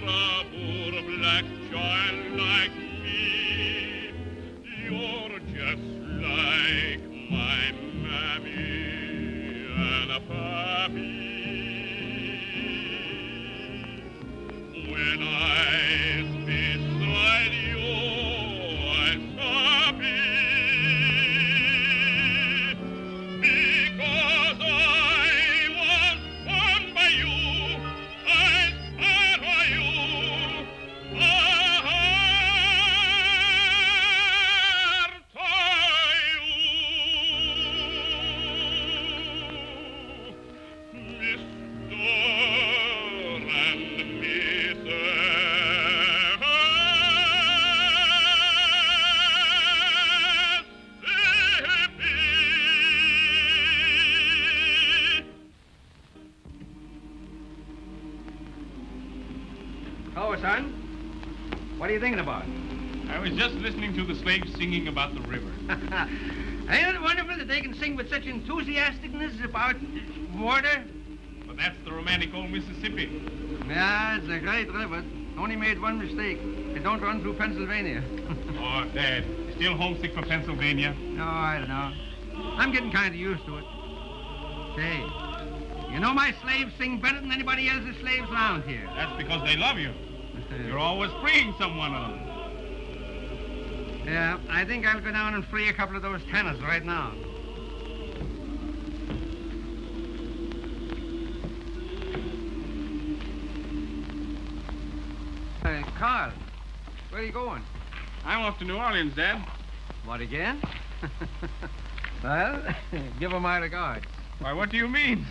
a poor black child like me. You're just like my mammy and a pappy. When I'm beside you, I'm happy, because I was born by you, I stand by you, Oh, son, what are you thinking about? I was just listening to the slaves singing about the river. Ain't it wonderful that they can sing with such enthusiasticness about water? But that's the romantic old Mississippi. Yeah, it's a great river. Only made one mistake. It don't run through Pennsylvania. Oh, Dad, you still homesick for Pennsylvania? No, I don't know. I'm getting kind of used to it. Say, you know my slaves sing better than anybody else's slaves around here. That's because they love you. You're always freeing someone of them. Yeah, I think I'll go down and free a couple of those tenors right now. Hey, Carl, where are you going? I'm off to New Orleans, Dad. What, again? Well, give her my regards. Why, what do you mean?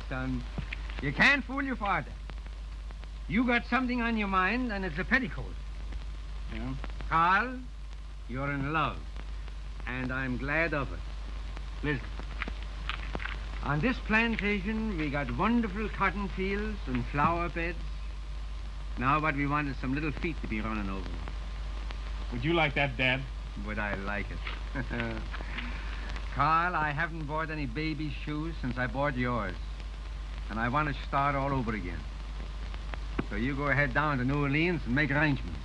Son, you can't fool your father. You got something on your mind, and it's a petticoat. Yeah? Carl, you're in love, and I'm glad of it. Listen, on this plantation, we got wonderful cotton fields and flower beds. Now what we want is some little feet to be running over. Would you like that, Dad? Would I like it? Carl, I haven't bought any baby shoes since I bought yours. And I want to start all over again. So you go ahead down to New Orleans and make arrangements.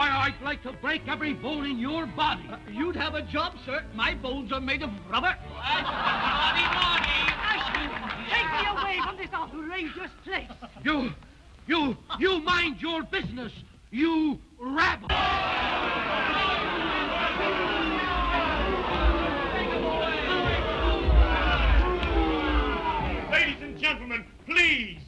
I'd like to break every bone in your body. You'd have a job, sir. My bones are made of rubber. Take me away from this outrageous place. You mind your business, you rabble. Ladies and gentlemen, please.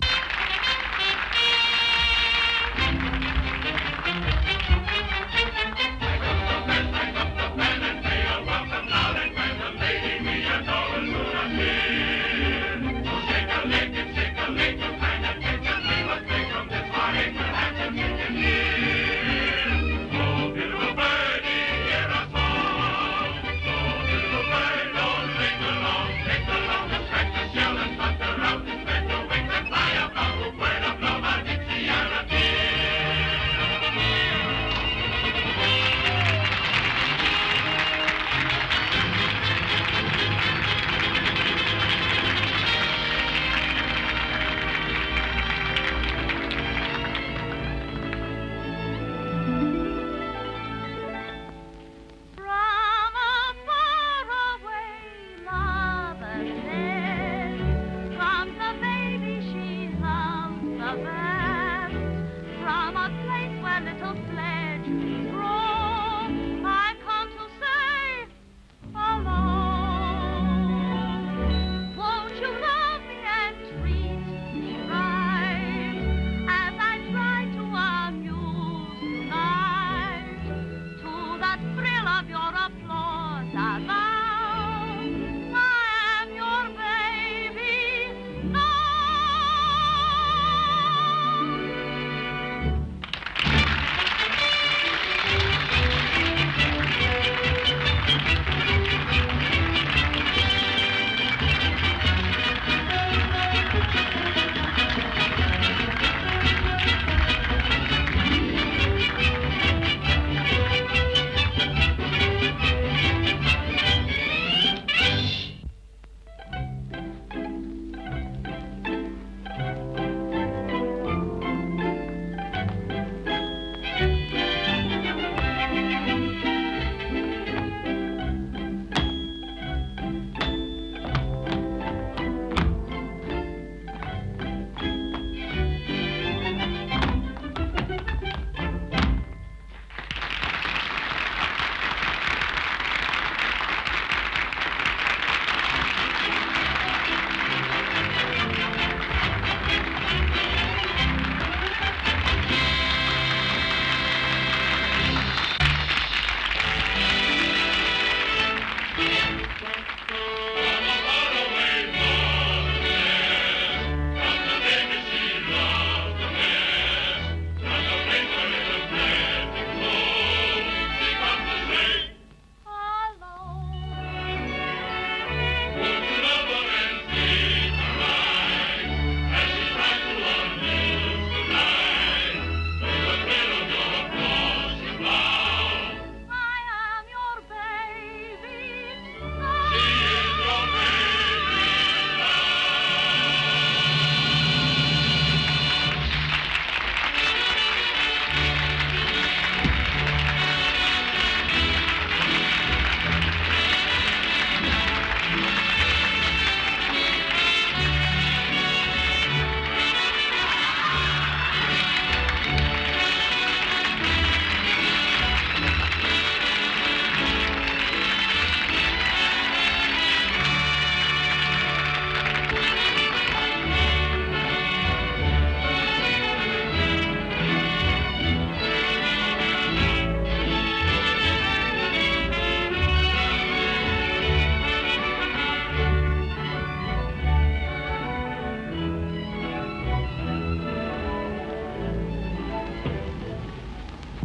Oh,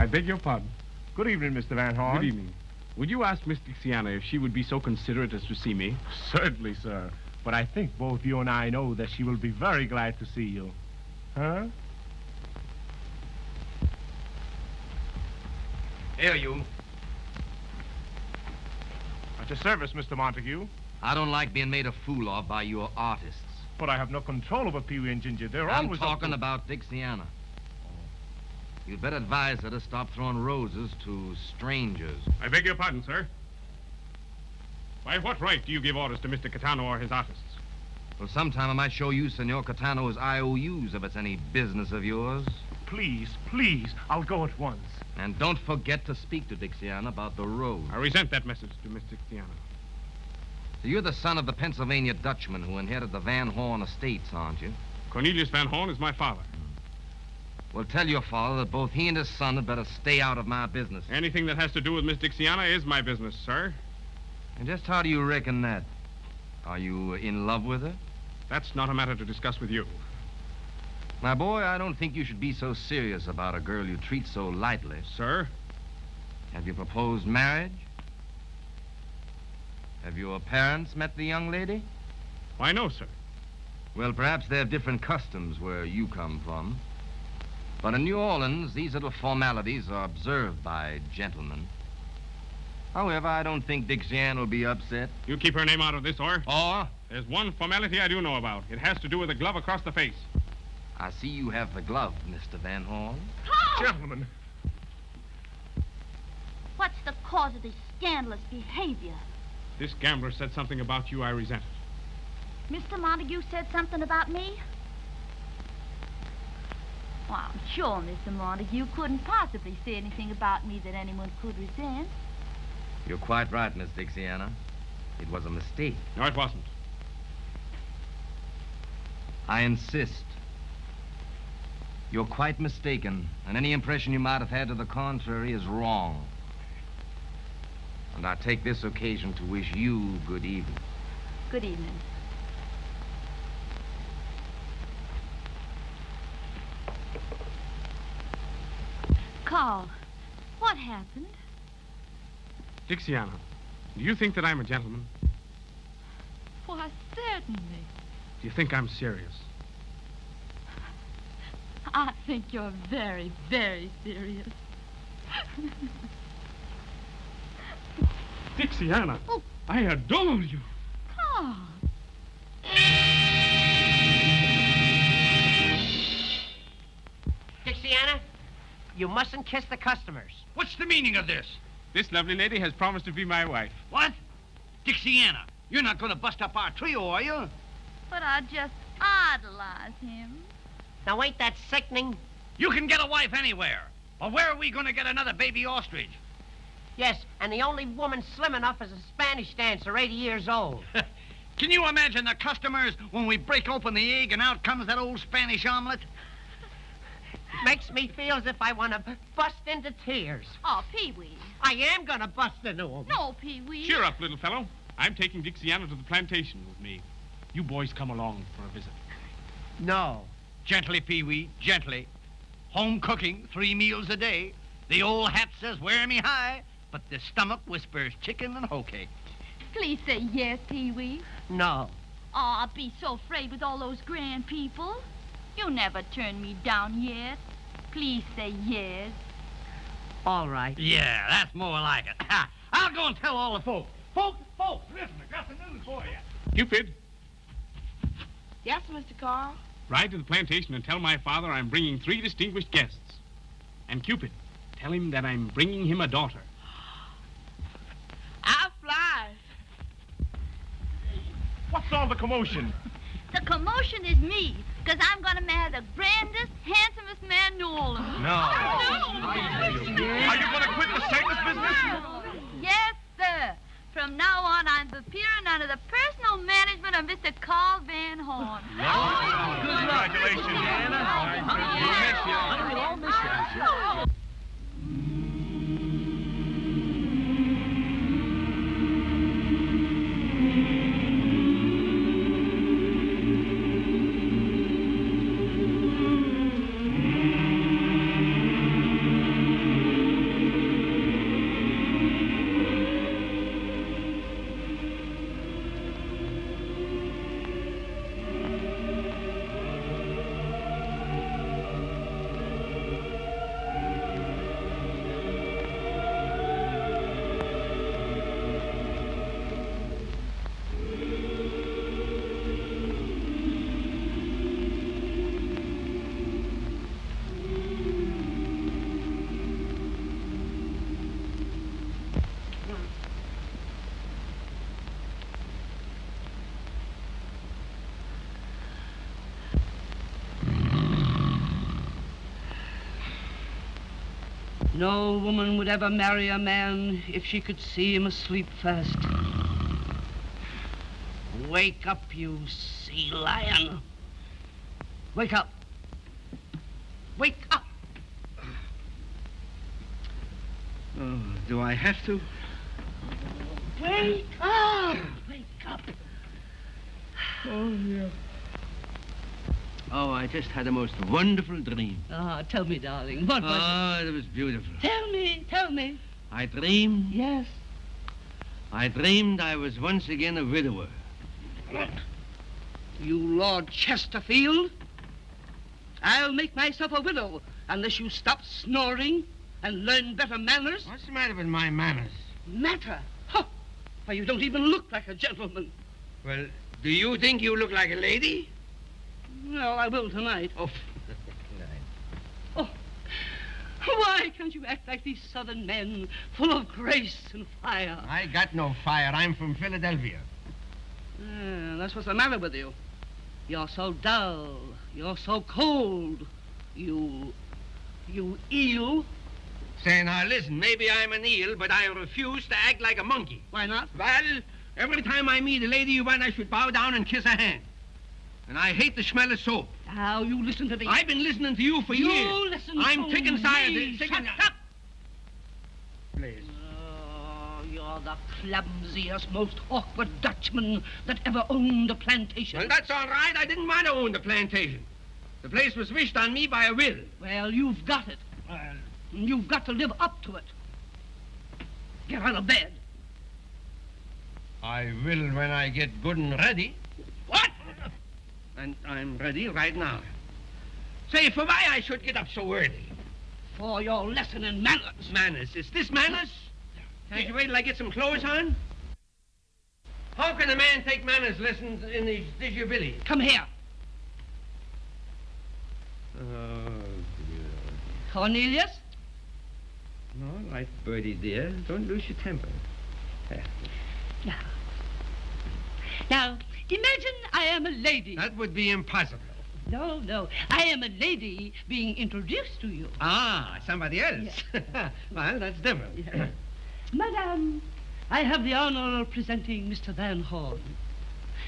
beg your pardon. Good evening, Mr. Van Horn. Good evening. Would you ask Miss Dixiana if she would be so considerate as to see me? Certainly, sir. But I think both you and I know that she will be very glad to see you. Huh? Here, you. At your service, Mr. Montague. I don't like being made a fool of by your artists. But I have no control over Pee-wee and Ginger. They're I'm always talking about Dixiana. You'd better advise her to stop throwing roses to strangers. I beg your pardon, sir. By what right do you give orders to Mr. Catano or his artists? Well, sometime I might show you Senor Catano's IOUs if it's any business of yours. Please, please, I'll go at once. And don't forget to speak to Dixiana about the road. I resent that message to Miss Dixiana. So you're the son of the Pennsylvania Dutchman who inherited the Van Horn estates, aren't you? Cornelius Van Horn is my father. Well, tell your father that both he and his son had better stay out of my business. Anything that has to do with Miss Dixiana is my business, sir. And just how do you reckon that? Are you in love with her? That's not a matter to discuss with you. My boy, I don't think you should be so serious about a girl you treat so lightly. Sir? Have you proposed marriage? Have your parents met the young lady? Why, no, sir. Well, perhaps they have different customs where you come from. But in New Orleans, these little formalities are observed by gentlemen. However, I don't think Dixiana will be upset. You keep her name out of this, or? Or? There's one formality I do know about. It has to do with a glove across the face. I see you have the glove, Mr. Van Horn. Gentlemen. What's the cause of this scandalous behavior? This gambler said something about you I resented. Mr. Montague said something about me? Well, I'm sure Mr. Montague couldn't possibly say anything about me that anyone could resent. You're quite right, Miss Dixiana. It was a mistake. No, it wasn't. I insist. You're quite mistaken, and any impression you might have had to the contrary is wrong. And I take this occasion to wish you good evening. Good evening. Carl, what happened? Dixiana, do you think that I'm a gentleman? Why, certainly. Do you think I'm serious? I think you're very, very serious. Dixiana, Oh. I adore you. Carl. Dixiana, you mustn't kiss the customers. What's the meaning of this? This lovely lady has promised to be my wife. What? Dixiana, you're not going to bust up our trio, are you? But I just idolize him. Now, ain't that sickening? You can get a wife anywhere. But where are we going to get another baby ostrich? Yes, and the only woman slim enough is a Spanish dancer, 80 years old. Can you imagine the customers when we break open the egg and out comes that old Spanish omelet? Makes me feel as if I want to bust into tears. Oh, Pee-wee. I am going to bust into them. No, Pee-wee. Cheer up, little fellow. I'm taking Dixiana to the plantation with me. You boys come along for a visit. No. Gently, Pee-wee, gently. Home cooking, 3 meals a day. The old hat says, wear me high, but the stomach whispers chicken and hoe cake. Please say yes, Pee-wee. No. Oh, I'll be so afraid with all those grand people. You never turned me down yet. Please say yes. All right. Yeah, that's more like it. I'll go and tell all the folks. Folks, listen, I got some news for you. Cupid, Yes, Mr. Carl? ride to the plantation and tell my father I'm bringing 3 distinguished guests. And Cupid, tell him that I'm bringing him a daughter. I'll fly. What's all the commotion? The commotion is me, because I'm going to marry the grandest, handsomest man in New Orleans. No. Are you going to quit the circus business? Yes, sir. From now on, I'm appearing under the personal management of Mr. Carl Van Horn. Congratulations, Anna. No woman would ever marry a man if she could see him asleep first. Wake up, you sea lion. Wake up. Wake up. Oh, do I have to? Wake up. Wake up. Oh, yeah. Oh, I just had a most wonderful dream. Ah, tell me, darling, what was it? Oh, it was beautiful. Tell me. I dreamed. Yes. I dreamed I was once again a widower. What? You Lord Chesterfield? I'll make myself a widow unless you stop snoring and learn better manners. What's the matter with my manners? Matter? Huh. Why, you don't even look like a gentleman. Well, do you think you look like a lady? Well, I will tonight. Oh, Oh, why can't you act like these southern men, full of grace and fire? I got no fire. I'm from Philadelphia. That's what's the matter with you. You're so dull. You're so cold. You eel. Say, now listen, maybe I'm an eel, but I refuse to act like a monkey. Why not? Well, every time I meet a lady, you want I should bow down and kiss her hand. And I hate the smell of soap. Now, you listen to me. I've been listening to you for years. You listen I'm to sick and tired. me. Sick Shut and... up. Please. Oh, you're the clumsiest, most awkward Dutchman that ever owned a plantation. Well, that's all right. I didn't want to own the plantation. The place was wished on me by a will. Well, you've got it. You've got to live up to it. Get out of bed. I will when I get good and ready. What? And I'm ready right now. Say, for why I should get up so early? For your lesson in manners. Manners? Is this manners? Can't you wait till I get some clothes on? How can a man take manners lessons in his disability? Come here. Oh, dear. Cornelius? All right, Bertie, dear. Don't lose your temper. Now, imagine I am a lady. That would be impossible. No. I am a lady being introduced to you. Ah, somebody else. Yeah. Well, that's different. Yeah. Madame, I have the honor of presenting Mr. Van Horn.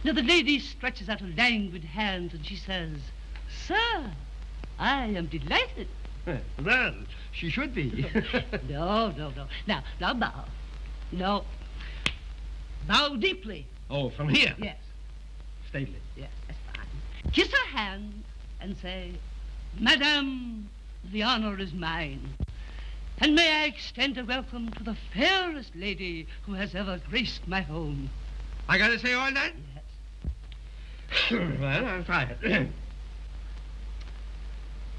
Now, the lady stretches out a languid hand and she says, Sir, I am delighted. Well, she should be. No. Now bow. No. Bow deeply. Oh, from here? Yes. Stately. Yes, that's fine. Kiss her hand and say, Madame, the honor is mine. And may I extend a welcome to the fairest lady who has ever graced my home. I gotta say all that? Yes. Well, I'll try it.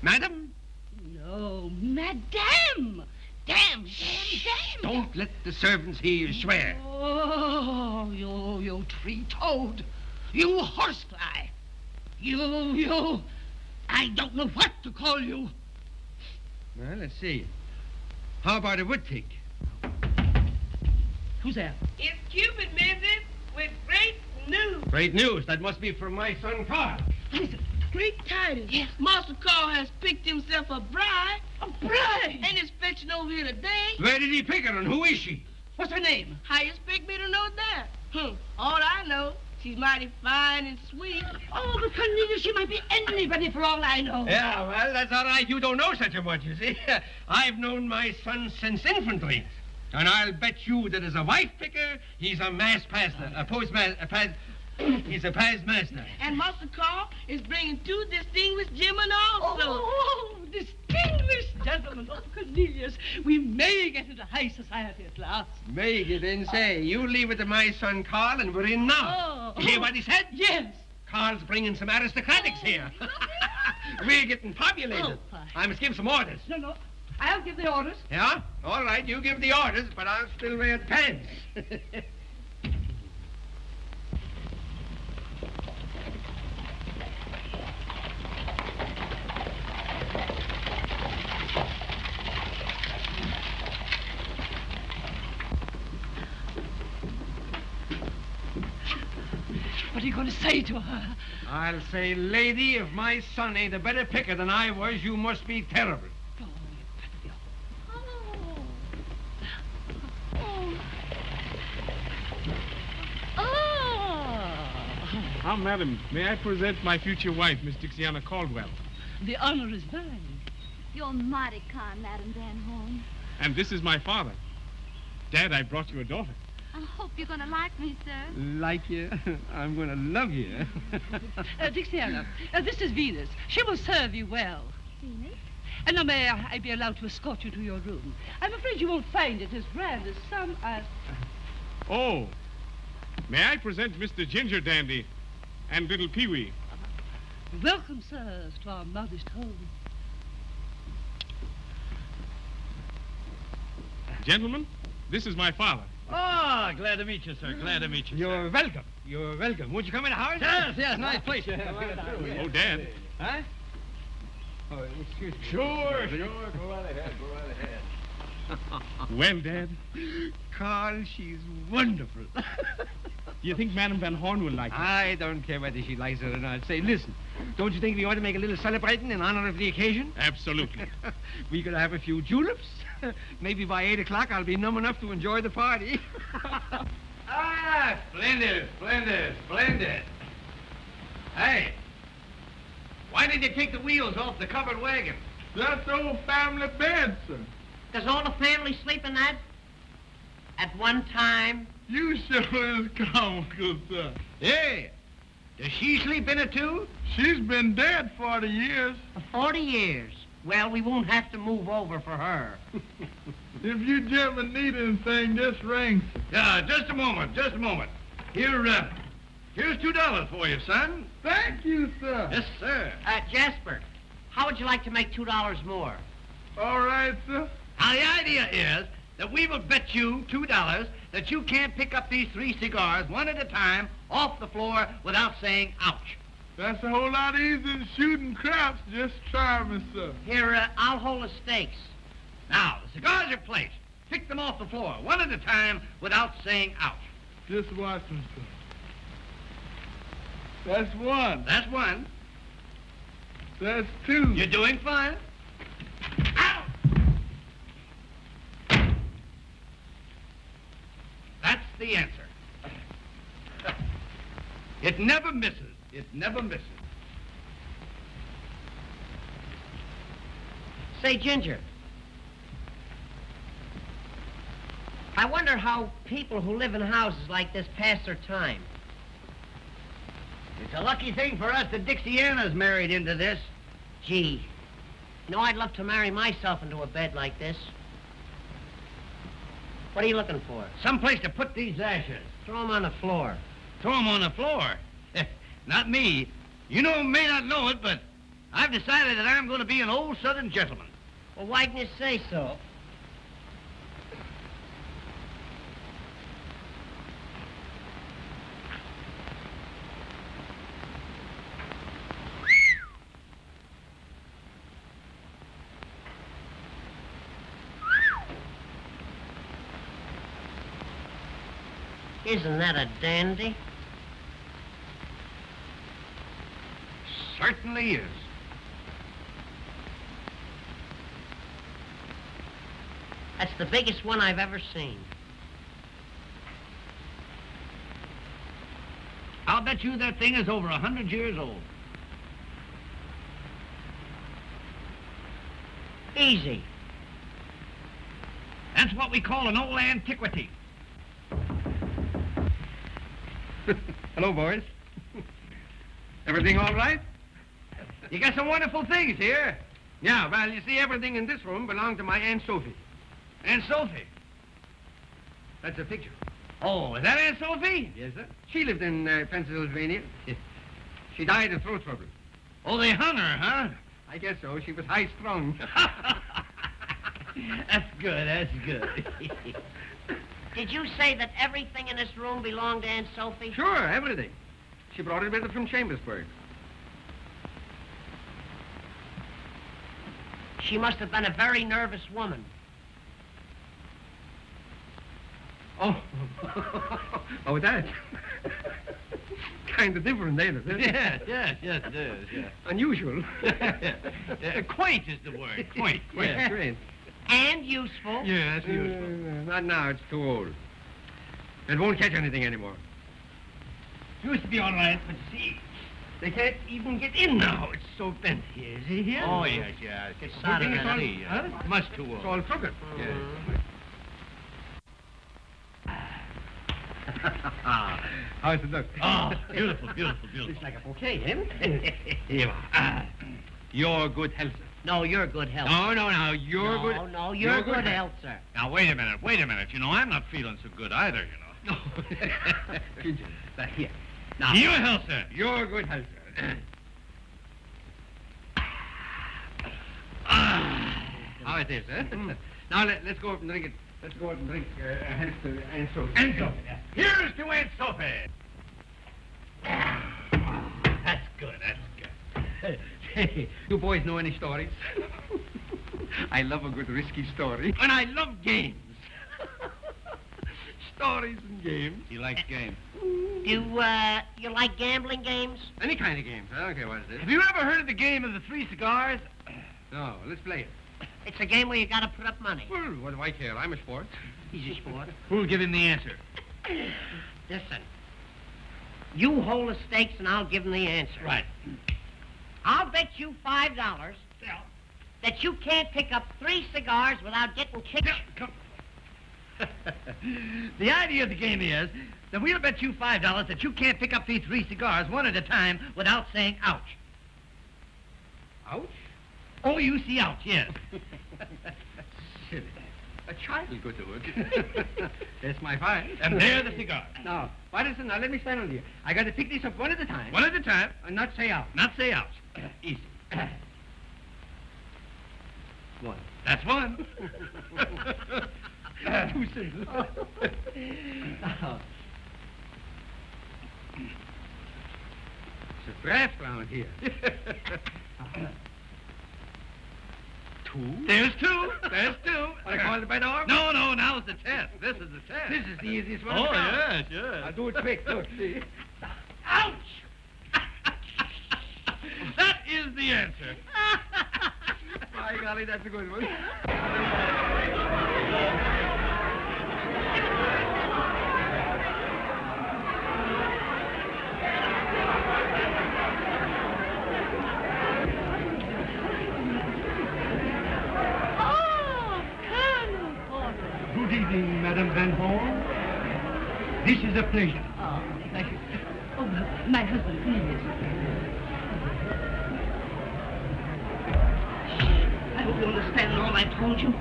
Madam? No, Madame. Damn. Don't let the servants hear you swear. Oh, you tree-toad. You horsefly. You. I don't know what to call you. Well, let's see. How about a woodtick? Who's there? It's Cupid, Mrs., with great news. Great news. That must be from my son, Carl. Listen. Great tidings. Yes. Master Carl has picked himself a bride. A bride? And is fetching over here today. Where did he pick her, and who is she? What's her name? How you expect me to know that? All I know, she's mighty fine and sweet. Oh, but Cornelius, she might be anybody for all I know. Yeah, well, that's all right. You don't know such a much, you see. I've known my son since infantry. And I'll bet you that as a wife picker, he's a mass pastor, a postmaster, he's a past master. And Master Carl is bringing 2 distinguished gentlemen also. Oh, distinguished gentlemen. Oh, Cornelius, we may get into high society at last. May get in, say. You leave it to my son Carl, and we're in now. Oh. You hear what he said? Yes. Carl's bringing some aristocratics here. We're getting populated. Oh, fine. I must give some orders. No. I'll give the orders. Yeah? All right, you give the orders, but I'll still wear pants. What are you going to say to her? I'll say, lady, if my son ain't a better picker than I was, you must be terrible. Now, madam, may I present my future wife, Miss Dixiana Caldwell? The honor is mine. You're mighty kind, Madam Van Horn. And this is my father. Dad, I brought you a daughter. I hope you're going to like me, sir. Like you? I'm going to love you. Dixiana, this is Venus. She will serve you well. Venus? And now may I be allowed to escort you to your room? I'm afraid you won't find it as grand as some are. Oh, may I present Mr. Ginger Dandy and little Pee-wee? Welcome, sirs, to our modest home. Gentlemen, this is my father. Oh, glad to meet you, sir. Glad to meet you, You're welcome. You're welcome. Won't you come in the house? Yes, nice place. Oh, Dad. Huh? Oh, excuse me. Sure. Go right ahead. Well, Dad, Carl, she's wonderful. do you think Madam Van Horn will like her? I don't care whether she likes it or not. Say, listen, don't you think we ought to make a little celebrating in honor of the occasion? Absolutely. We could have a few juleps. Maybe by 8 o'clock I'll be numb enough to enjoy the party. Splendid. Hey, why did you take the wheels off the covered wagon? That's old family bed, sir. Does all the family sleep in that? At one time? You sure is comical, sir. Hey, does she sleep in it too? She's been dead 40 years. For 40 years. Well, we won't have to move over for her. If you gentlemen need anything, just ring, sir. Just a moment. Here's $2 for you, son. Thank you, sir. Yes, sir. Jasper, how would you like to make $2 more? All right, sir. Now, the idea is that we will bet you $2 that you can't pick up these 3 cigars one at a time off the floor without saying ouch. That's a whole lot easier than shooting craps. Just try me, sir. Here, I'll hold the stakes. Now, the cigars are placed. Pick them off the floor one at a time without saying ouch. Just watch me, sir. That's one. That's one. That's two. You're doing fine. Out! That's the answer. It never misses. Say, Ginger, I wonder how people who live in houses like this pass their time. It's a lucky thing for us that Dixiana's married into this. Gee, you know, I'd love to marry myself into a bed like this. What are you looking for? Someplace to put these ashes. Throw them on the floor. Throw them on the floor. Not me. You may not know it, but I've decided that I'm going to be an old Southern gentleman. Well, why didn't you say so? Isn't that a dandy? Certainly is. That's the biggest one I've ever seen. I'll bet you that thing is over 100 years old. Easy. That's what we call an old antiquity. Hello, boys. Everything all right? You got some wonderful things here. Yeah, well, you see, everything in this room belonged to my Aunt Sophie. Aunt Sophie. That's a picture. Oh, is that Aunt Sophie? Yes, sir. She lived in Pennsylvania. She died of throat trouble. Oh, they hung her, huh? I guess so. She was high-strung. That's good. Did you say that everything in this room belonged to Aunt Sophie? Sure, everything. She brought it with her from Chambersburg. She must have been a very nervous woman. Oh. Oh, that. Kind of different, ain't it? Yes, it is, yeah. Unusual. Quaint is the word, quaint. Yeah, great. And useful. Yes, useful. Not now, it's too old. It won't catch anything anymore. Used to be all right, but see, they can't even get in now. It's so bent here. Is he here? Oh, yes. It's soldered all, in it. huh? Much too old. It's all crooked. Yes. How's the look? Oh, beautiful. It's like a bouquet, eh? Here you are. Your good health, sir. No, you're good health. No, you're good. No, you're good health, sir. Now, wait a minute. You know, I'm not feeling so good either, you know. No. Ginger, here. Now, Your health, sir. Your good health, sir. How it is, eh? Now, let's go up and drink it. Let's go up and drink health to Aunt Sophie. Aunt Sophie. Here's to Aunt Sophie. That's good. Hey, you boys know any stories? I love a good risky story. And I love games. Stories and games. He likes games. Do you like gambling games? Any kind of games. I don't care what it is. Have you ever heard of the game of the 3 cigars? No, let's play it. It's a game where you gotta put up money. Well, what do I care? I'm a sport. He's a sport. Who'll give him the answer? Listen, you hold the stakes and I'll give him the answer. Right. I'll bet you $5 that you can't pick up 3 cigars without getting kicked. Come. The idea of the game is that we'll bet you $5 that you can't pick up these 3 cigars one at a time without saying ouch. Ouch? Oh, you see ouch, yes. Silly. A child could do it. That's my five. And there the cigar. Now, listen, now let me stand on you. I got to pick these up one at a time. One at a time. And not say ouch. Not say ouch. Easy. One. That's one. Too simple. It's a draft round here. Two? There's two. I called it by the arm? No, now it's the test. This is the test. This is the easiest one. Oh, to count. yes. I'll do it quick. Look, see? Ouch! That is the answer. By golly, that's a good one. Good evening, Madame Van Horn. This is a pleasure. Oh, thank you. Oh, my husband, please. I hope you understand all I told you.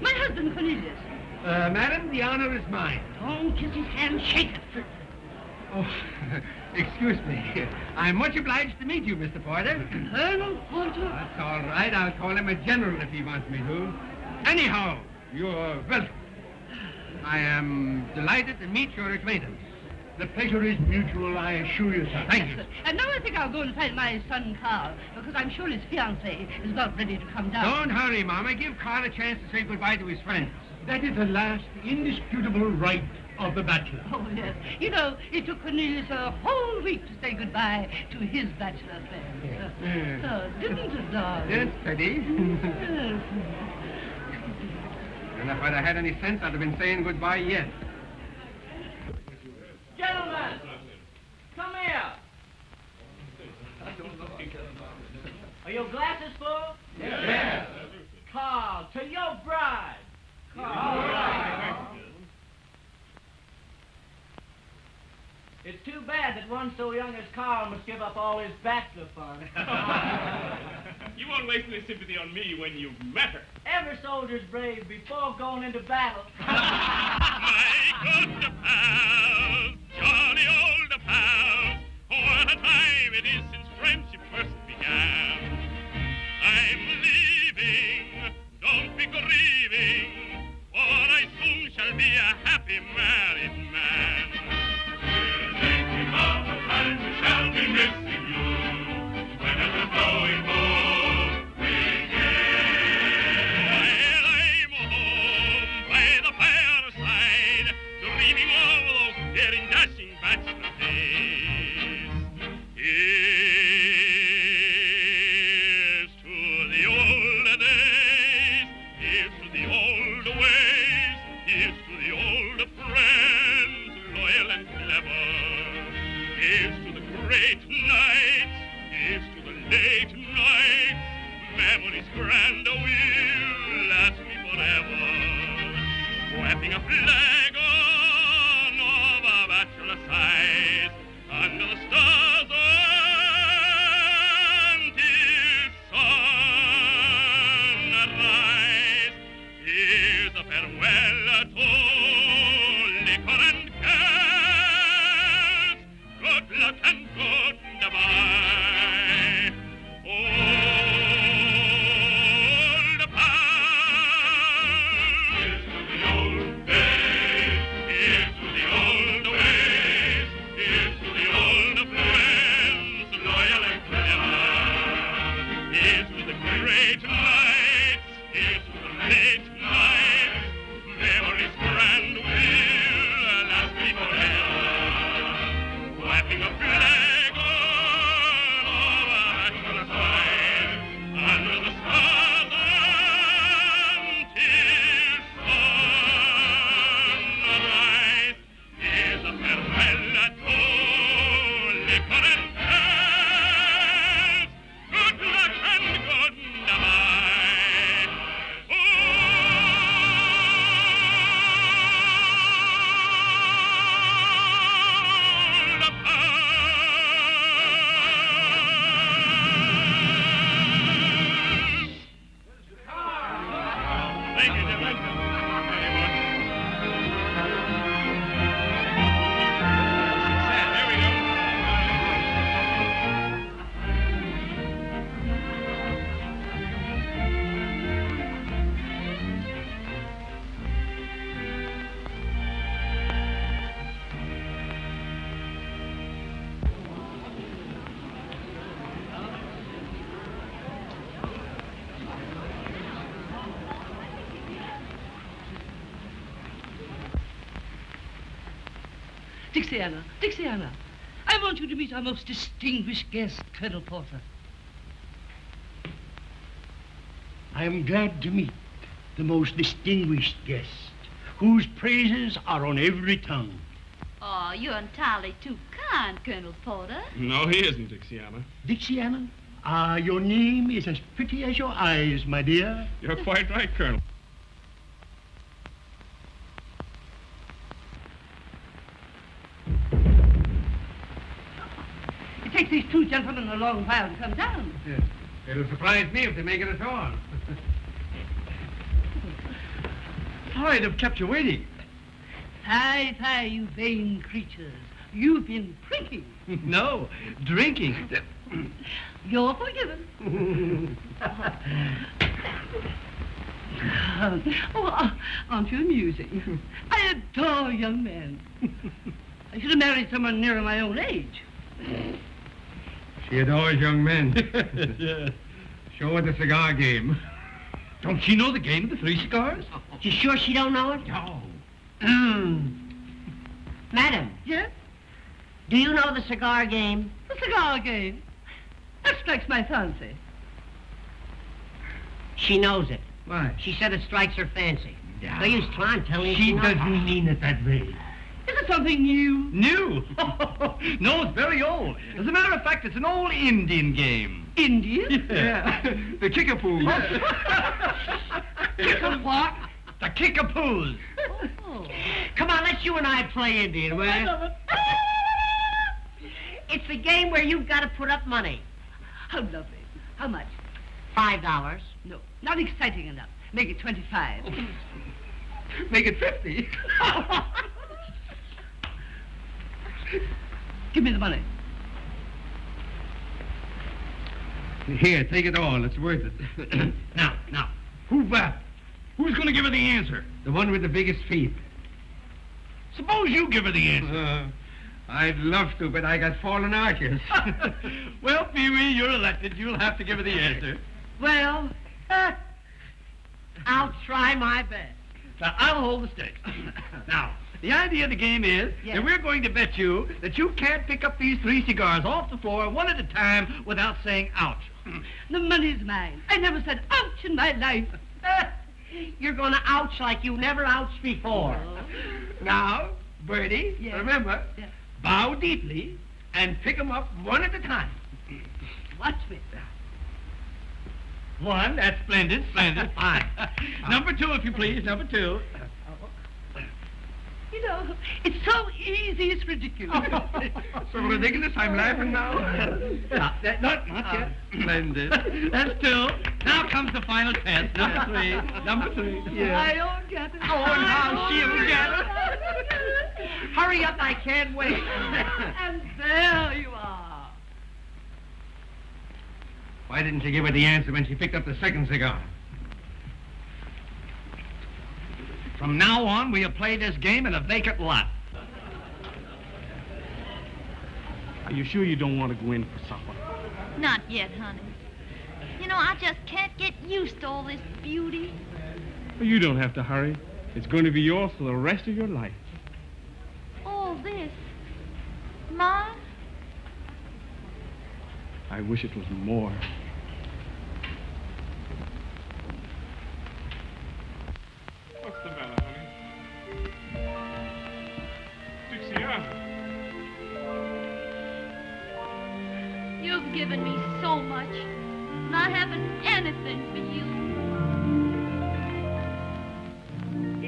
My husband, Cornelius. Madam, the honor is mine. Don't kiss his hand, shake it. Oh, excuse me. I'm much obliged to meet you, Mr. Porter. Colonel Porter? That's all right. I'll call him a general if he wants me to. Anyhow, you're welcome. I am delighted to meet your acquaintance. The pleasure is mutual, I assure you, sir. Thank you. And now I think I'll go and find my son, Carl, because I'm sure his fiancée is about ready to come down. Don't hurry, Mama. Give Carl a chance to say goodbye to his friends. That is the last indisputable right of the bachelor. Oh, yes. You know, it took Cornelius a whole week to say goodbye to his bachelor friends. Didn't it, darling? Yes, Teddy. Yes. And if I'd have had any sense, I'd have been saying goodbye yet. Gentlemen, come here. Are your glasses full? Yes. Carl, to your bride. Carl. It's too bad that one so young as Carl must give up all his bachelor fun. You won't waste any sympathy on me when you've met her. Every soldier's brave before going into battle. My good pals, jolly old pals, what a time it is since friendship first began. I'm leaving, don't be grieving, for I soon shall be a happy married man. Thinking of the times we shall be missing you, when at the going home while I'm home by the fireside, dreaming of those daring, dashing bachelor days. Here's to the old days, here's to the old ways, here's to the old friends, loyal and clever. Dixiana, Dixiana, I want you to meet our most distinguished guest, Colonel Porter. I am glad to meet the most distinguished guest, whose praises are on every tongue. Oh, you're entirely too kind, Colonel Porter. No, he isn't, Dixiana. Dixiana, your name is as pretty as your eyes, my dear. You're quite right, Colonel. It takes these two gentlemen a long while to come down. Yes. It'll surprise me if they make it at all. Sorry to have kept you waiting. Fie, fie, you vain creatures. You've been drinking. No, drinking. You're forgiven. Aren't you amusing? I adore young men. I should have married someone nearer my own age. She adores young men. Yes. Show her the cigar game. Don't she know the game of the three cigars? You sure she don't know it? No. Madam, Yes? do you know the cigar game? The cigar game. That strikes my fancy. She knows it. Why? She said it strikes her fancy. Yeah. No use trying to tell me She knows. doesn't mean it that way. Is it something new? New? No, it's very old. As a matter of fact, it's an old Indian game. Indian? Yeah. The kickapoo. Kick a what? The kickapoos. Oh. Come on, let's you and I play Indian, will you? It's a game where you've got to put up money. How lovely. How much? $5. No, not exciting enough. Make it 25. Make it 50. Give me the money. Here, take it all. It's worth it. Now, who's going to give her the answer? The one with the biggest feet. Suppose you give her the answer. I'd love to, but I got fallen arches. Well, Pee-wee, you're elected. You'll have to give her the answer. Well, I'll try my best. Now, I'll hold the stakes. Now, the idea of the game is Yes. that we're going to bet you that you can't pick up these three cigars off the floor one at a time without saying ouch. The money's mine. I never said ouch in my life. You're going to ouch like you never ouched before. Now, Bertie, Yes. remember, Yes. bow deeply and pick them up one at a time. Watch me. One, that's splendid, fine. Number two, if you please, number two. You know, it's so easy, it's ridiculous. So ridiculous, I'm laughing now. Not yet. Splendid. That's two. Now comes the final test. Number three. Number three. I don't get it. Oh, and how she'll get it. Hurry up, I can't wait. And there you are. Why didn't you give her the answer when she picked up the second cigar? From now on, we'll play this game in a vacant lot. Are you sure you don't want to go in for supper? Not yet, honey. You know, I just can't get used to all this beauty. Well, you don't have to hurry. It's going to be yours for the rest of your life. All this. Mine? I wish it was more. What's the matter, honey? Dixiana. You've given me so much, and I haven't anything for you.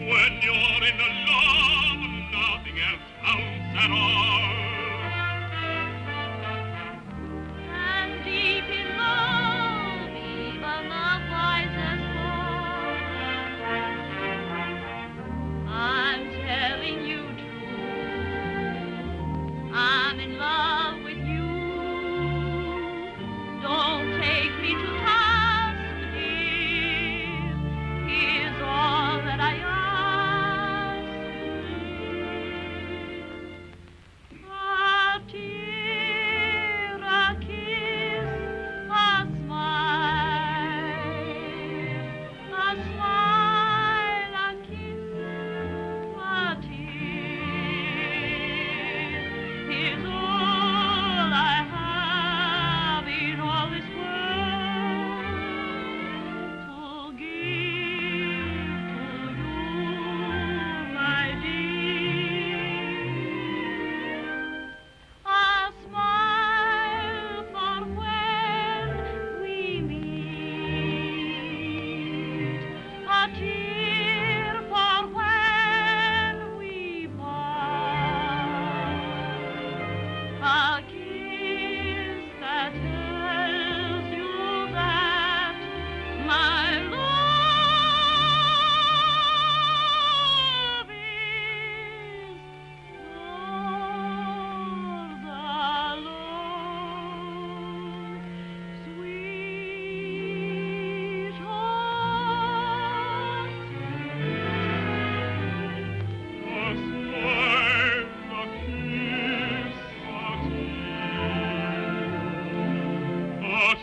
When you're in love, nothing else counts at all. And deep in love, even the wisest fall. I'm telling you true. I'm in love with you. Don't take me to task, dear. Here's all that I ask.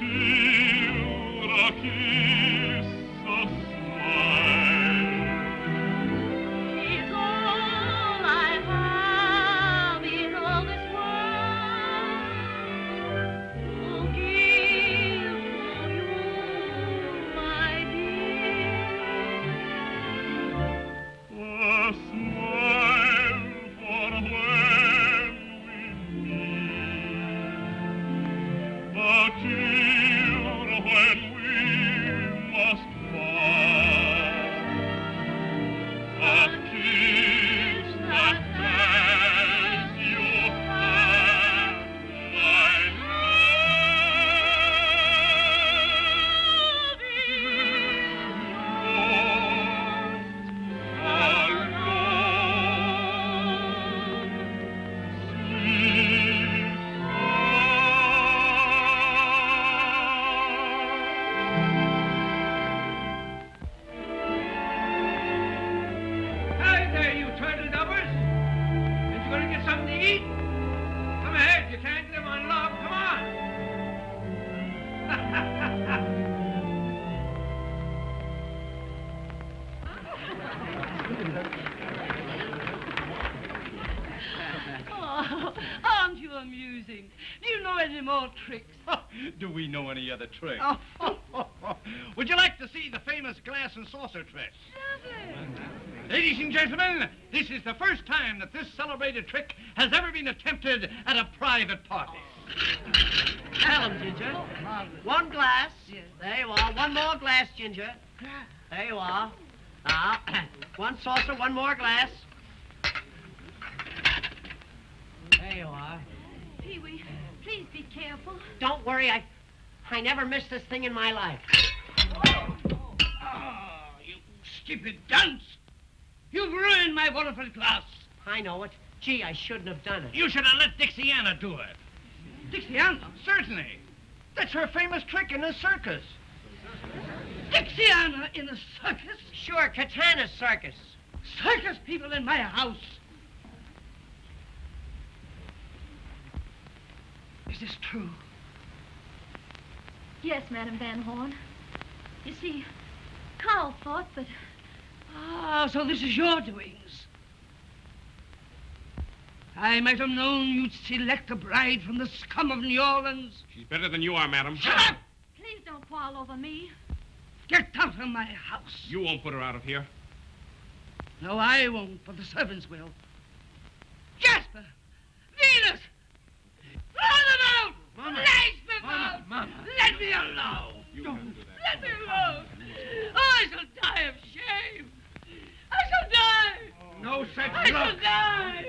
a kiss, a smile. It's all I have in all this world. Oh, give for you, my dear. A smile for when we meet, a tear when we must part, a kiss that tells you have my love Hey there, you turtle dubbers. Ain't you going to get something to eat? Come ahead, you can't live on love. Come on. Oh, aren't you amusing? Do you know any more tricks? Do we know any other tricks? Oh. Would you like to see the famous glass and saucer trick? Ladies and gentlemen, this is the first time that this celebrated trick has ever been attempted at a private party. Tell him, Ginger. One glass. Yes. There you are. One more glass, Ginger. There you are. Now, one saucer, one more glass. There you are. Pee-wee, please be careful. Don't worry, I never missed this thing in my life. Oh, you stupid dunce! You've ruined my wonderful glass. I know it. Gee, I shouldn't have done it. You should have let Dixiana do it. Dixiana? Certainly. That's her famous trick in the circus. Dixiana in a circus? Sure, Katana's circus. Circus people in my house. Is this true? Yes, Madam Van Horn. You see, Carl thought that... Ah, so this is your doings. I might have known you'd select a bride from the scum of New Orleans. She's better than you are, madam. Shut up! Please don't quarrel over me. Get out of my house. You won't put her out of here. No, I won't, but the servants will. Jasper! Venus! Run them out! Mama! Lace them Mama! out! Mama! Let me alone! You don't do that. Let me alone! I shall die of shame! I shall die! No such I shall luck. die!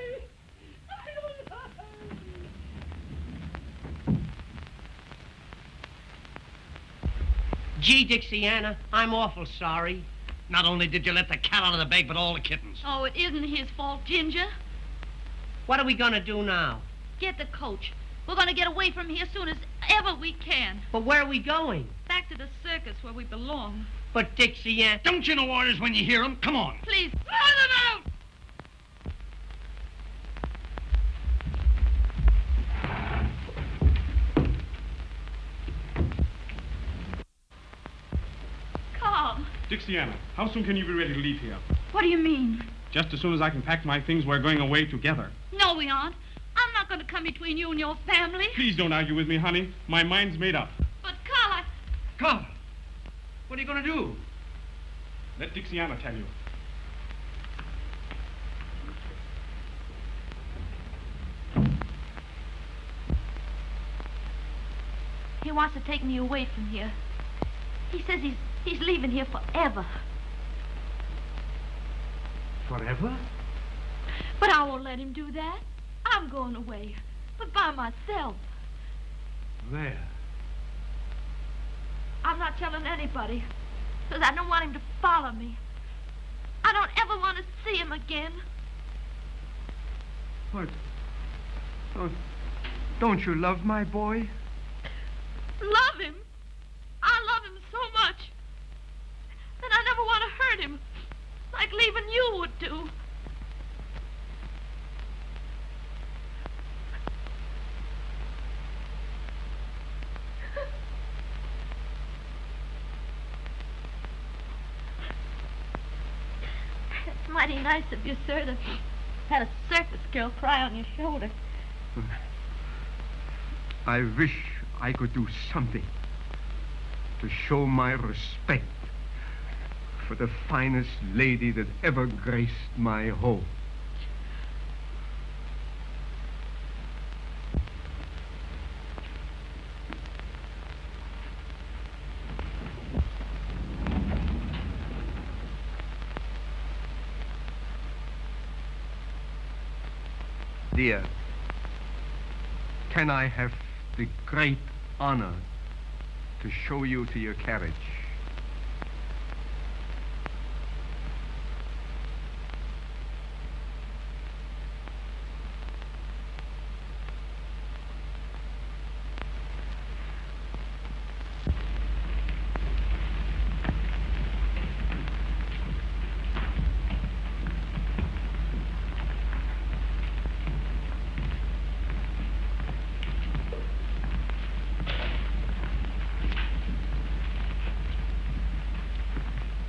Gee, Dixiana, I'm awful sorry. Not only did you let the cat out of the bag, but all the kittens. Oh, it isn't his fault, Ginger. What are we gonna do now? Get the coach. We're going to get away from here soon as ever we can. But where are we going? Back to the circus where we belong. But Dixiana... Don't you know orders when you hear them? Come on. Please, Run them out! Carl. Dixiana, how soon can you be ready to leave here? What do you mean? Just as soon as I can pack my things, we're going away together. No, we aren't. I'm not going to come between you and your family. Please don't argue with me, honey. My mind's made up. But, Carl, Come. What are you going to do? Let Dixiana tell you. he wants to take me away from here. He says he's leaving here forever. Forever? But I won't let him do that. I'm going away, but by myself. Where? I'm not telling anybody, because I don't want him to follow me. I don't ever want to see him again. What? Oh, don't you love my boy? Love him? I love him so much that I never want to hurt him, like leaving you would do. nice of you, sir, to had a circus girl cry on your shoulder. I wish I could do something to show my respect for the finest lady that ever graced my home. Dear, can I have the great honor to show you to your carriage?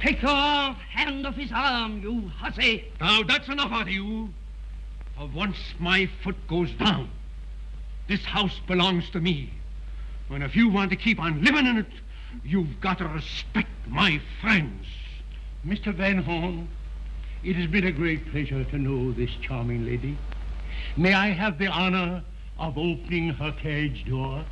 Take your hand off his arm, you hussy. Now, that's enough out of you. For once my foot goes down, this house belongs to me. And if you want to keep on living in it, you've got to respect my friends. Mr. Van Horn, it has been a great pleasure to know this charming lady. May I have the honor of opening her carriage door?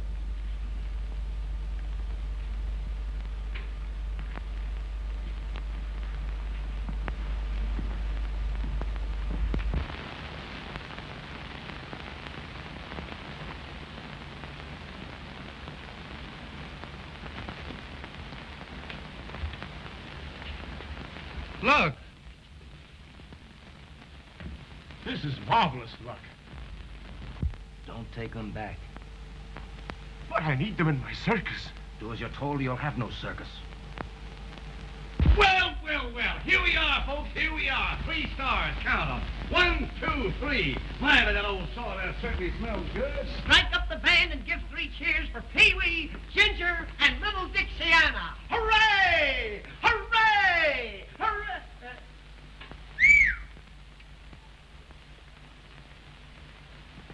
Look. This is marvelous luck. Don't take them back. But I need them in my circus. Do as you're told, you'll have no circus. Well, well, well. Here we are, folks. Here we are. 3 stars. Count them. 1, 2, 3. My, but that old sawdust certainly smells good. Strike up the band and give 3 cheers for Pee-wee, Ginger, and little Dixiana. Hooray! Hooray! Hooray!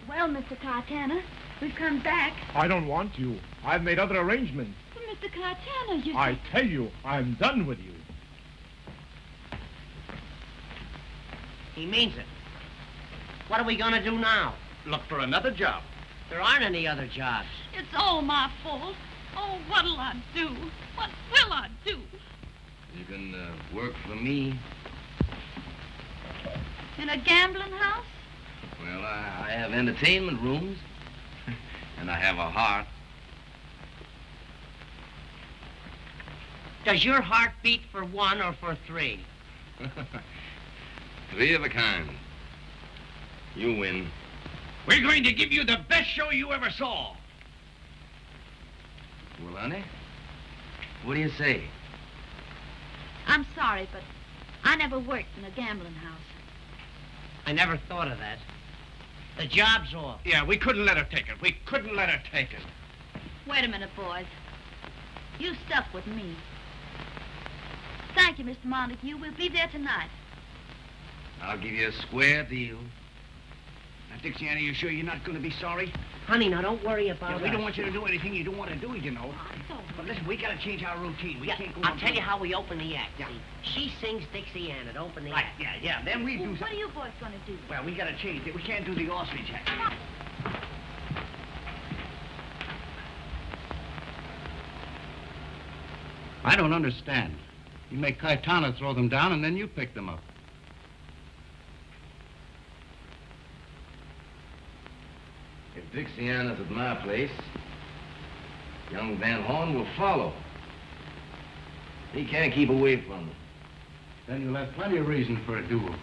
Well, Mr. Cartana, we've come back. I don't want you. I've made other arrangements. But Mr. Cartana, you... I tell you, I'm done with you. He means it. What are we going to do now? Look for another job. There aren't any other jobs. It's all my fault. Oh, what'll I do? What will I do? You can work for me. In a gambling house? Well, I have entertainment rooms. And I have a heart. Does your heart beat for 1 or for 3? 3 of a kind. You win. We're going to give you the best show you ever saw. Well, honey, what do you say? I'm sorry, but I never worked in a gambling house. I never thought of that. The job's off. Yeah, we couldn't let her take it. We couldn't let her take it. Wait a minute, boys. You stuck with me. Thank you, Mr. Montague. We'll be there tonight. I'll give you a square deal. Now, Dixiana, you sure you're not going to be sorry? Honey, now don't worry about it. We don't want you to do anything you don't want to do, you know. Oh, But listen, we got to change our routine. We can't go I'll on tell you doing- how we open the act. Yeah. See, she sings Dixiana to open the Right, act. yeah. Then we do What something. are you boys going to do? Well, we got to change it. We can't do the ostrich act. I don't understand. You make Caetano throw them down, and then you pick them up. If Dixiana's at my place, young Van Horn will follow. He can't keep away from them. Then you'll have plenty of reason for a duel.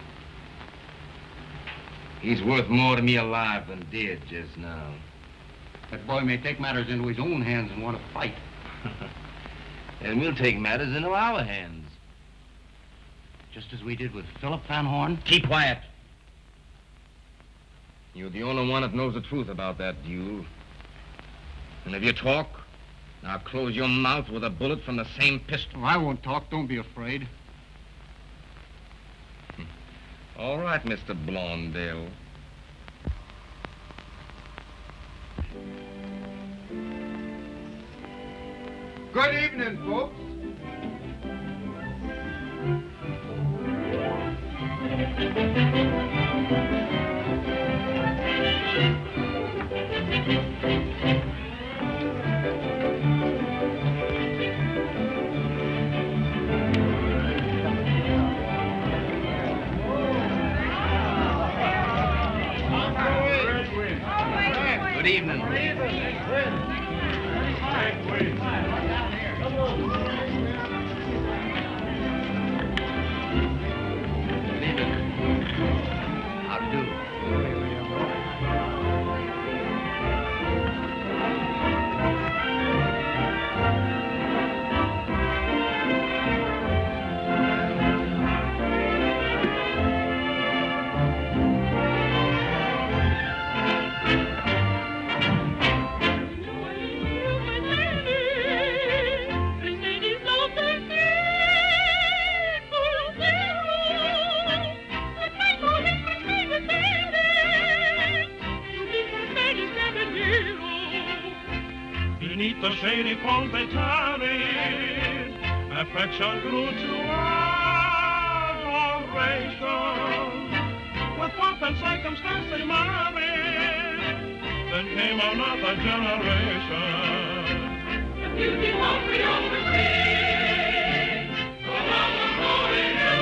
He's worth more to me alive than dead just now. That boy may take matters into his own hands and want to fight. And we'll take matters into our hands. Just as we did with Philip Van Horn. Keep quiet. You're the only one that knows the truth about that duel. And if you talk, I'll close your mouth with a bullet from the same pistol. Oh, I won't talk. Don't be afraid. All right, Mr. Blondell. Good evening, folks. Good evening. How do you do? Beneath the shady palm they tarried, affection grew to adoration. With pomp and circumstance they married, then came another generation. The beauty won't be overseen, so long the morning and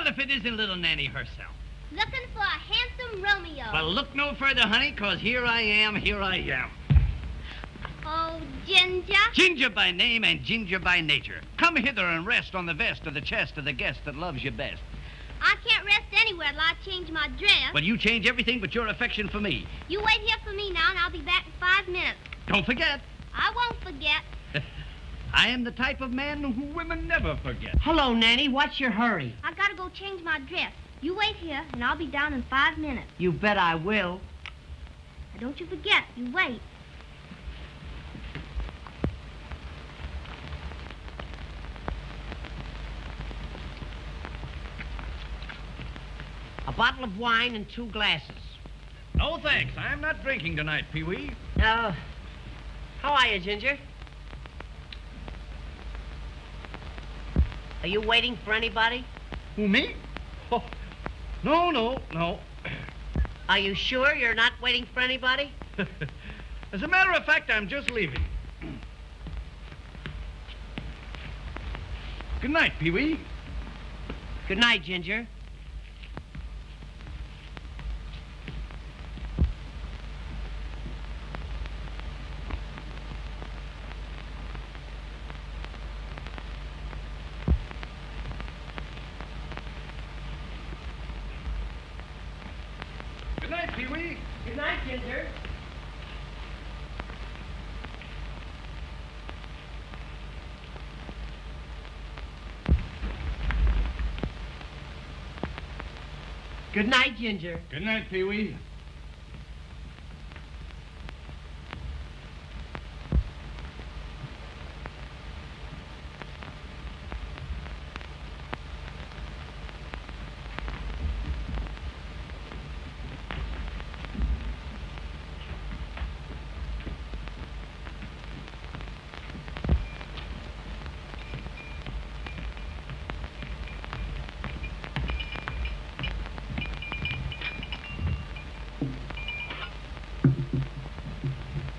If it isn't little Nanny herself. Looking for a handsome Romeo. Well, look no further, honey, 'cause here I am. Oh, Ginger. Ginger by name and Ginger by nature. Come hither and rest on the vest of the chest of the guest that loves you best. I can't rest anywhere till I change my dress. Well, you change everything but your affection for me. You wait here for me now, and I'll be back in 5 minutes. Don't forget. I won't forget. I am the type of man who women never forget. Hello, Nanny. What's your hurry? I gotta go change my dress. You wait here, and I'll be down in 5 minutes. You bet I will. Now, don't you forget. You wait. A bottle of wine and 2 glasses. No, thanks. I'm not drinking tonight, Pee-wee. How are you, Ginger? Are you waiting for anybody? Who, me? Oh, no. Are you sure you're not waiting for anybody? As a matter of fact, I'm just leaving. Good night, Pee-wee. Good night, Ginger. Good night, Pee-wee. Good night, Ginger. Good night, Ginger. Good night, Pee-wee.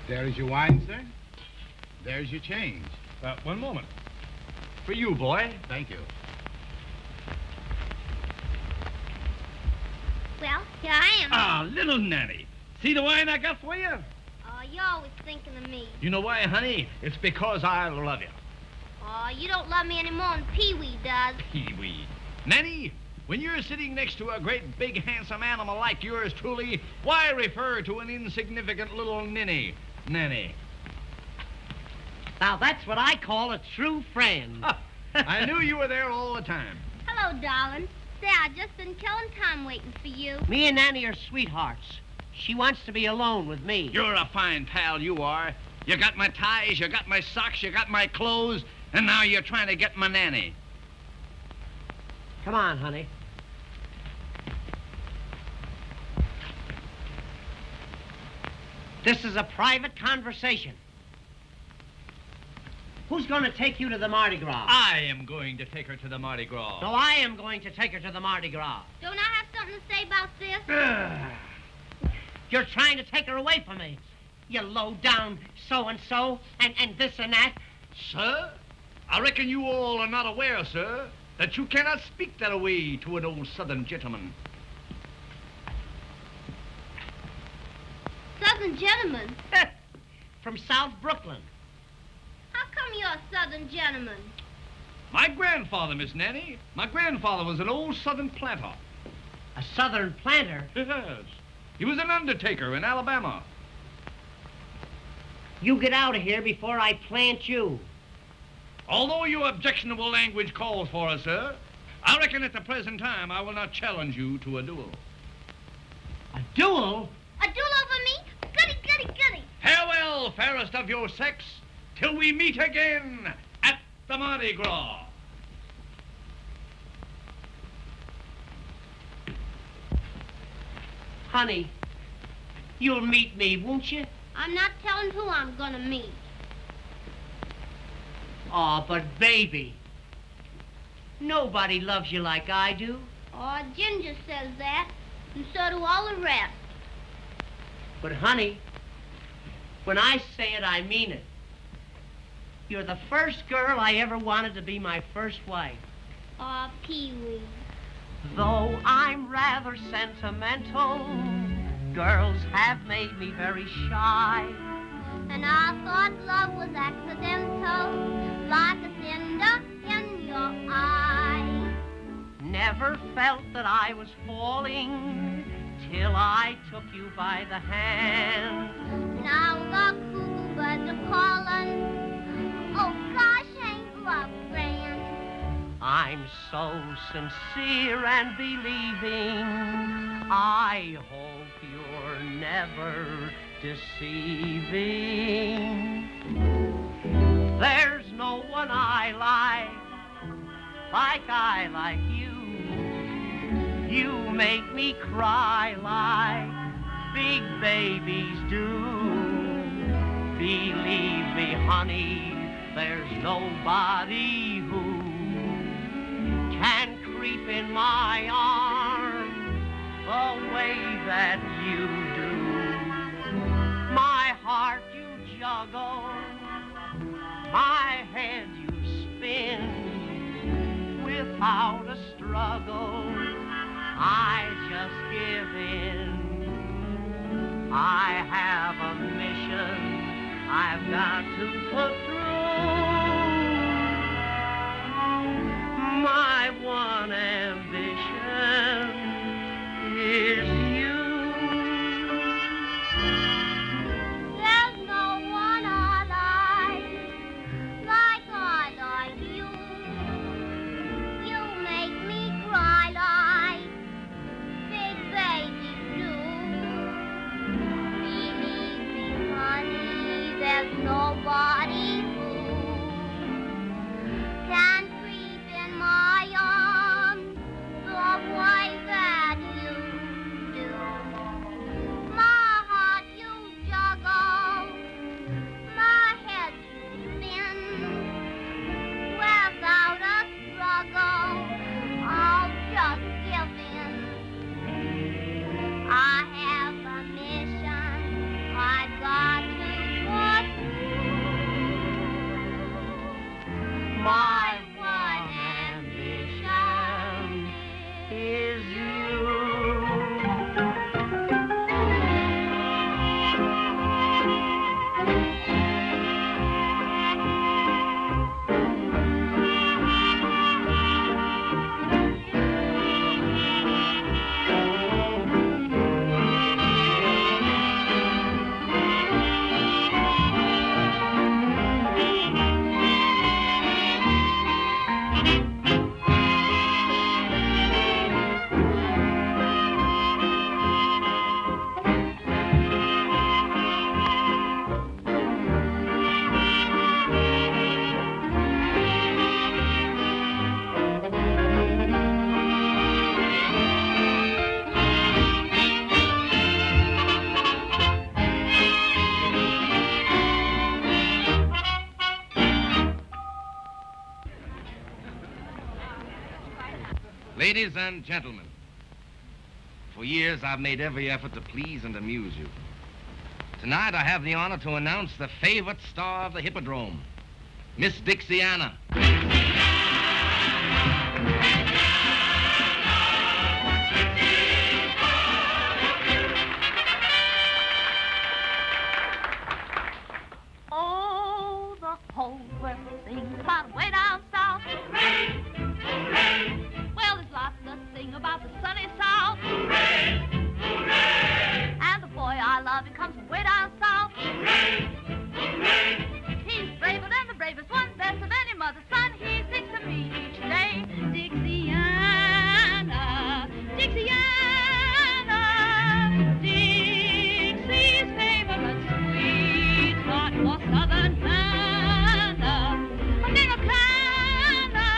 There's your wine, sir. There's your change. One moment. For you, boy. Thank you. Well, here I am. Ah, little Nanny. See the wine I got for you? Oh, you're always thinking of me. You know why, honey? It's because I love you. Oh, you don't love me any more than Pee-wee does. Pee-wee. Nanny, when you're sitting next to a great, big, handsome animal like yours truly, why refer to an insignificant little ninny? Nanny. Now, that's what I call a true friend. I knew you were there all the time. Hello, darling. Say, I just been killing time waiting for you. Me and Nanny are sweethearts. She wants to be alone with me. You're a fine pal, you are. You got my ties, you got my socks, you got my clothes, and now you're trying to get my nanny. Come on, honey. This is a private conversation. Who's going to take you to the Mardi Gras? I am going to take her to the Mardi Gras. No, I am going to take her to the Mardi Gras. Don't I have something to say about this? You're trying to take her away from me. You low-down so-and-so and this and that. Sir, I reckon you all are not aware, sir, that you cannot speak that way to an old Southern gentleman. Southern gentleman? From South Brooklyn. How come you're a Southern gentleman? My grandfather, Miss Nanny. My grandfather was an old Southern planter. A Southern planter? Yes. He was an undertaker in Alabama. You get out of here before I plant you. Although your objectionable language calls for us, sir, I reckon at the present time I will not challenge you to a duel. A duel? A duel over me? Goody, goody, goody. Farewell, fairest of your sex, till we meet again at the Mardi Gras. Honey, you'll meet me, won't you? I'm not telling who I'm gonna meet. Oh, but baby, nobody loves you like I do. Oh, Ginger says that, and so do all the rest. But honey, when I say it, I mean it. You're the first girl I ever wanted to be my first wife. Oh, Pee-wee. Though I'm rather sentimental, girls have made me very shy. And I thought love was accidental, like a cinder in your eye. Never felt that I was falling till I took you by the hand. Now the cuckoo birds are calling. Oh, gosh, ain't love grand? I'm so sincere and believing. I hope you're never deceiving. There's no one I like you. You make me cry like big babies do. Believe me, honey, there's nobody who can creep in my arms the way that you do. My heart you juggle, my head you spin. Without a struggle, I just give in. I have a mission I've got to put through. My one ambition is you. There's no one I like you. You make me cry like big I have a mission I've got to fulfill. My one ambition is you. Ladies and gentlemen, for years I've made every effort to please and amuse you. Tonight I have the honor to announce the favorite star of the Hippodrome, Miss Dixiana. Oh, the whole world sings about way down south. Hooray! Hooray! Well, there's lots to sing about the sunny south. Hooray! Hooray! And the boy I love, he comes from way down south. Hooray! Hooray! He's braver than the bravest one, best of any mother's son. He sings to me each day, Dixiana, Dixiana, Dixie's favorite sweetheart for southern manna. Americana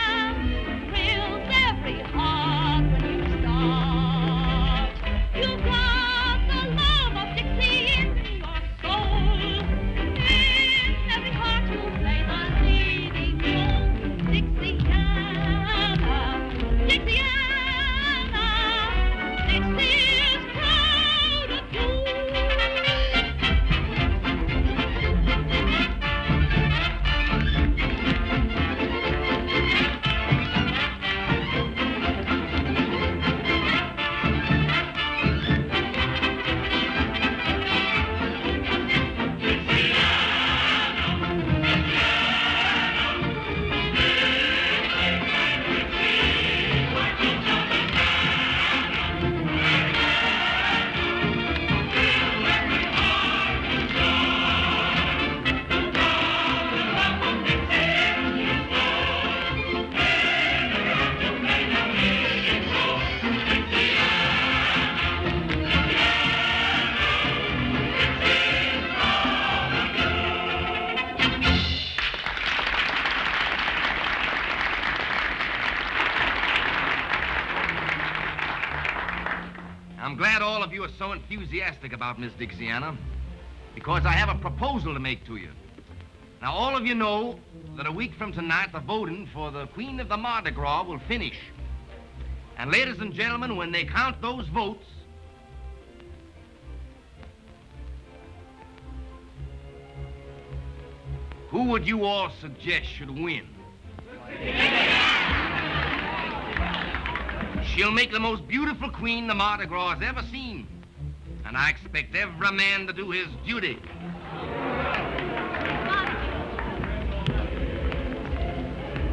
thrills every heart when you start. You've got the love of Dixie in your soul. In every heart you play the leading role. Dixiana, Dixiana, Dixie's proud of you. I'm glad all of you are so enthusiastic about Miss Dixiana, because I have a proposal to make to you. Now, all of you know that a week from tonight, the voting for the Queen of the Mardi Gras will finish. And ladies and gentlemen, when they count those votes, who would you all suggest should win? She'll make the most beautiful queen the Mardi Gras has ever seen. And I expect every man to do his duty.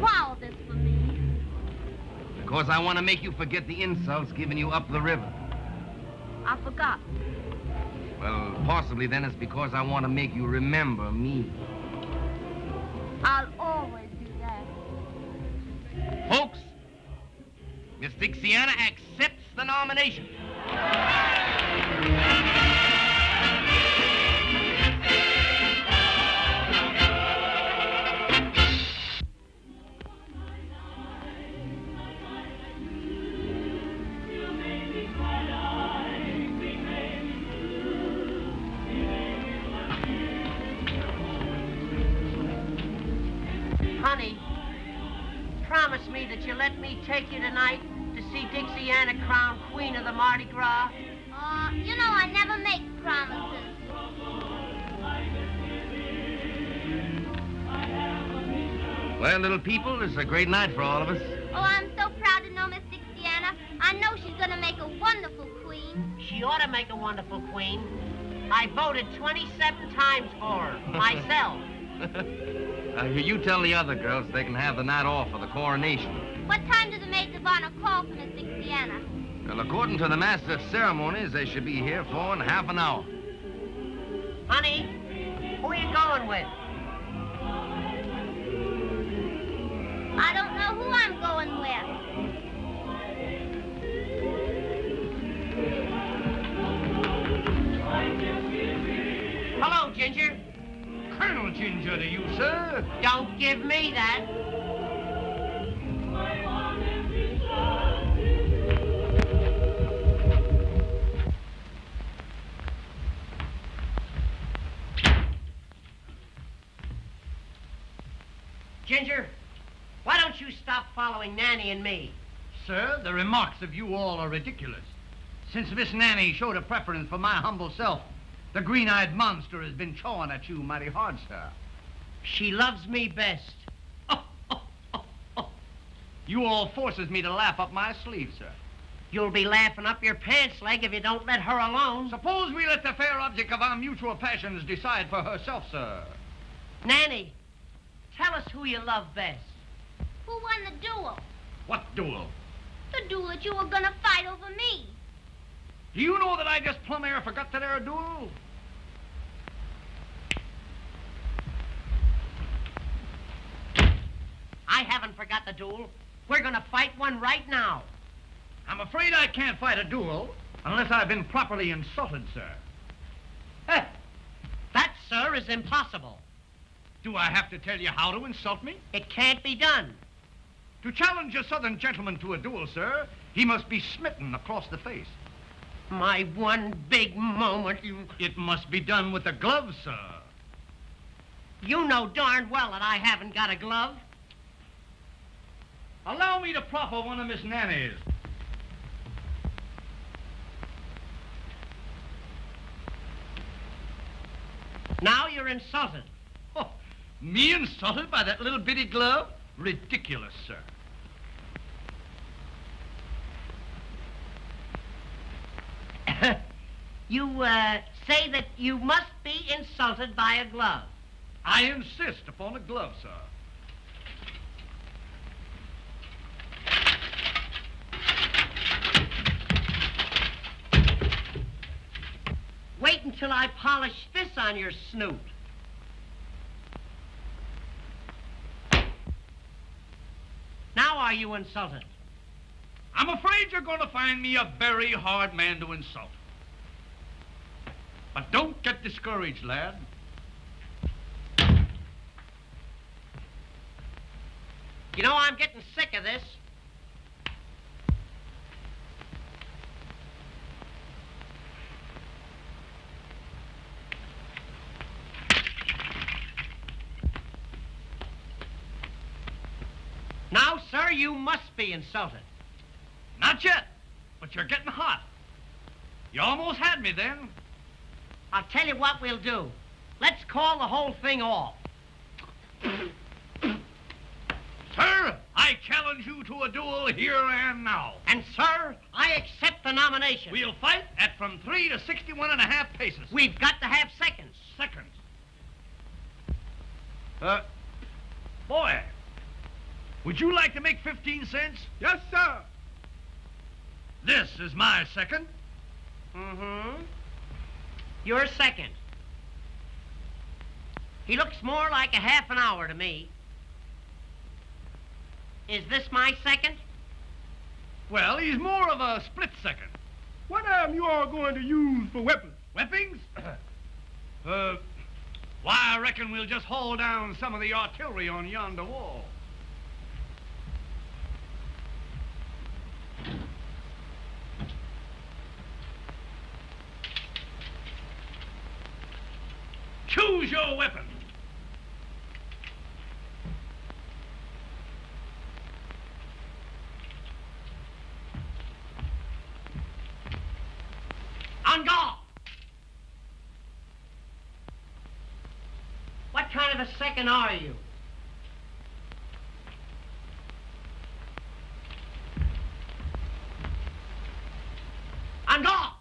Why all this for me? Because I want to make you forget the insults given you up the river. I forgot. Well, possibly then it's because I want to make you remember me. I'll always do that. Folks, Miss Dixiana accepts the nomination. Honey, promise me that you'll let me take you tonight to see Dixiana crowned Queen of the Mardi Gras. Oh, You know I never make promises. Well, little people, it's a great night for all of us. Oh, I'm so proud to know Miss Dixiana. I know she's going to make a wonderful queen. She ought to make a wonderful queen. I voted 27 times for her, myself. You tell the other girls they can have the night off for the coronation. What time do the maids of honor call for Miss Dixiana? Well, according to the master of ceremonies, they should be here for in half an hour. Honey, who are you going with? I don't know who I'm going with. Hello, Ginger. Colonel Ginger to you, sir. Don't give me that. Ginger, why don't you stop following Nanny and me? Sir, the remarks of you all are ridiculous. Since Miss Nanny showed a preference for my humble self, the green-eyed monster has been chawing at you mighty hard, sir. She loves me best. You all forces me to laugh up my sleeve, sir. You'll be laughing up your pants leg if you don't let her alone. Suppose we let the fair object of our mutual passions decide for herself, sir. Nanny, tell us who you love best. Who won the duel? What duel? The duel that you were going to fight over me. Do you know that I just plumb air forgot that there duel? I haven't forgot the duel. We're going to fight one right now. I'm afraid I can't fight a duel unless I've been properly insulted, sir. That, sir, is impossible. Do I have to tell you how to insult me? It can't be done. To challenge a southern gentleman to a duel, sir, he must be smitten across the face. My one big moment, you... It must be done with a glove, sir. You know darn well that I haven't got a glove. Allow me to proffer one of Miss Nanny's. Now you're insulted. Oh, me insulted by that little bitty glove? Ridiculous, sir. You, say that you must be insulted by a glove. I insist upon a glove, sir. Wait until I polish this on your snoot. Now are you insulted? I'm afraid you're going to find me a very hard man to insult. But don't get discouraged, lad. You know, I'm getting sick of this. Now, sir, you must be insulted. Not yet, but you're getting hot. You almost had me then. I'll tell you what we'll do. Let's call the whole thing off. Sir, I challenge you to a duel here and now. And, sir, I accept the nomination. We'll fight at from 3 to 61.5 paces. We've got to have seconds. Seconds. Boy, would you like to make 15 cents? Yes, sir. This is my second. Mm-hmm. You're second. He looks more like a half an hour to me. Is this my second? Well, he's more of a split second. What am you all going to use for weapons? Weapons? Why, I reckon we'll just haul down some of the artillery on yonder wall. Choose your weapon. On guard! What kind of a second are you? On guard!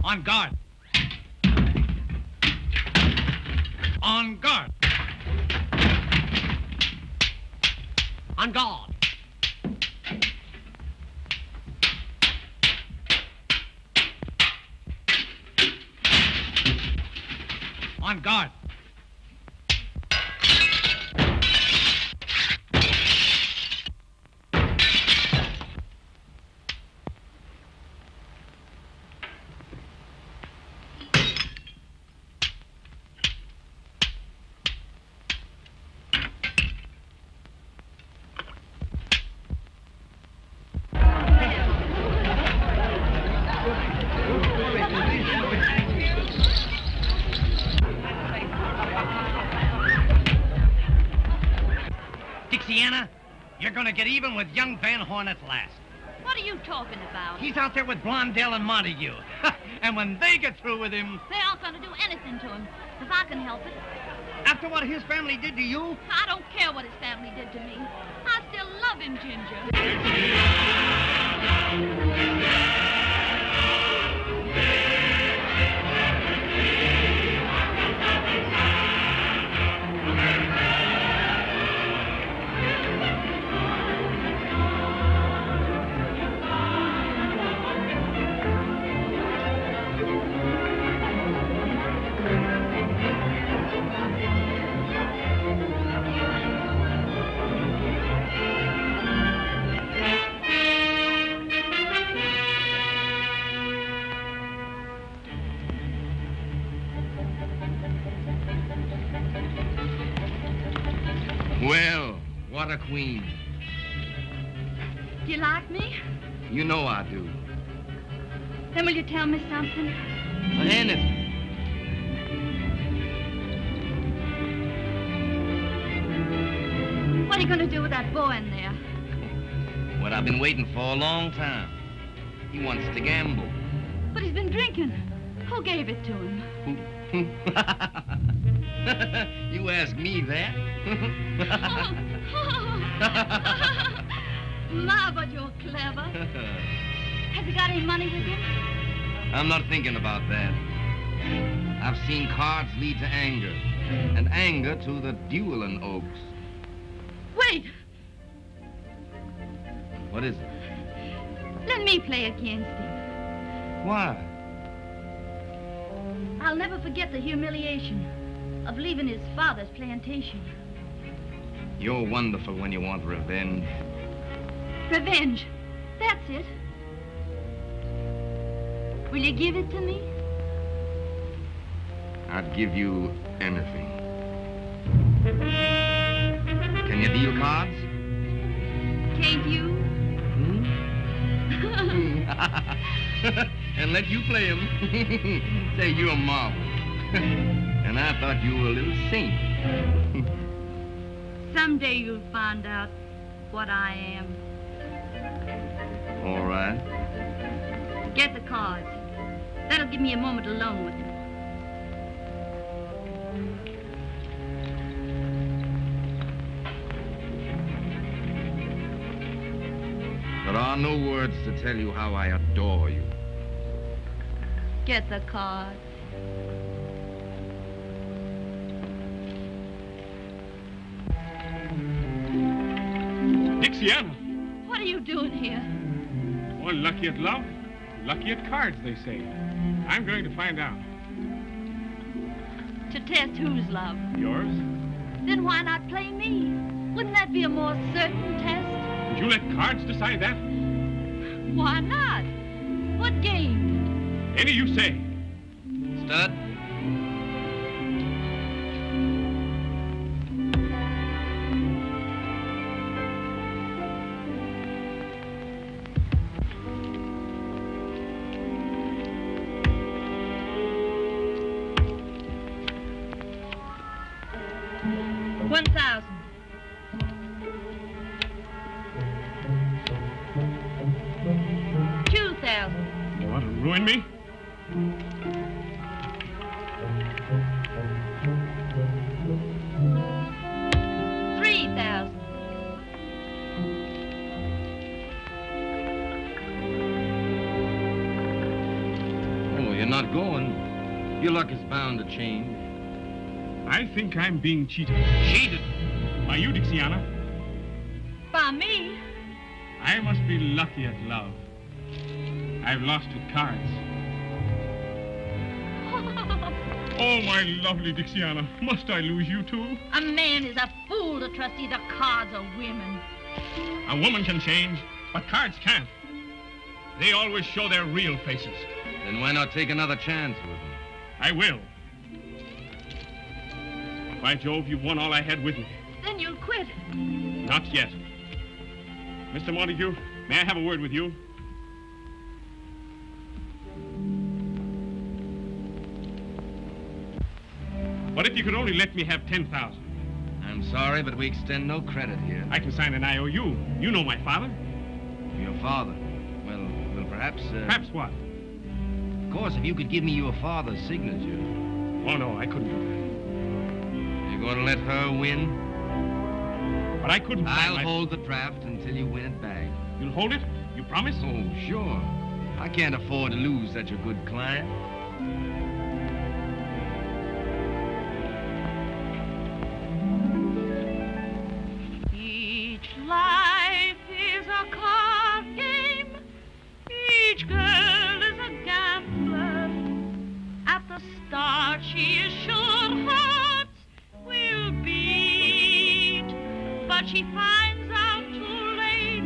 On guard. On guard. On guard. On guard. Dixiana, you're gonna get even with young Van Horn at last. What are you talking about? He's out there with Blondell and Montague. And when they get through with him, They aren't going to do anything to him, if I can help it. after what his family did to you, I don't care what his family did to me. I still love him, Ginger. Well, what a queen. Do you like me? You know I do. Then will you tell me something? Anything. What are you going to do with that boy in there? What I've been waiting for a long time. He wants to gamble. But he's been drinking. Who gave it to him? You ask me that? Ma, but you're clever. Has he got any money with him? I'm not thinking about that. I've seen cards lead to anger, and anger to the dueling oaks. Wait, What is it? let me play against him. Why? I'll never forget the humiliation of leaving his father's plantation. You're wonderful when you want revenge. Revenge. That's it. Will you give it to me? I'd give you anything. Can you deal cards? Can't you? And let you play 'em. Say you're a marvel. And I thought you were a little saint. Someday you'll find out what I am. All right. Get the cards. That'll give me a moment alone with him. There are no words to tell you how I adore you. Get the cards. Dixiana. What are you doing here? One lucky at love, lucky at cards, they say. I'm going to find out. To test whose love? Yours? Then why not play me? Wouldn't that be a more certain test? Would you let cards decide that? Why not? What game? Any you say. Stud? ruin me? $3,000. Oh, you're not going. Your luck is bound to change. I think I'm being cheated. Cheated? By you, Dixiana. By me? I must be lucky at love. I've lost at cards. Oh, my lovely Dixiana, must I lose you too? A man is a fool to trust either cards or women. A woman can change, but cards can't. They always show their real faces. Then why not take another chance with them? I will. By Jove, you've won all I had with me. Then you'll quit. Not yet. Mr. Montague, may I have a word with you? What if you could only let me have 10,000? I'm sorry, but we extend no credit here. I can sign an IOU. You know my father. Your father? Well, perhaps... Perhaps what? Of course, if you could give me your father's signature. Oh, no, I couldn't do that. You're going to let her win? But I couldn't... I'll hold the draft until you win it back. You'll hold it? You promise? Oh, sure. I can't afford to lose such a good client. Each life is a card game. Each girl is a gambler. At the start, she is sure hearts will beat. But she finds out too late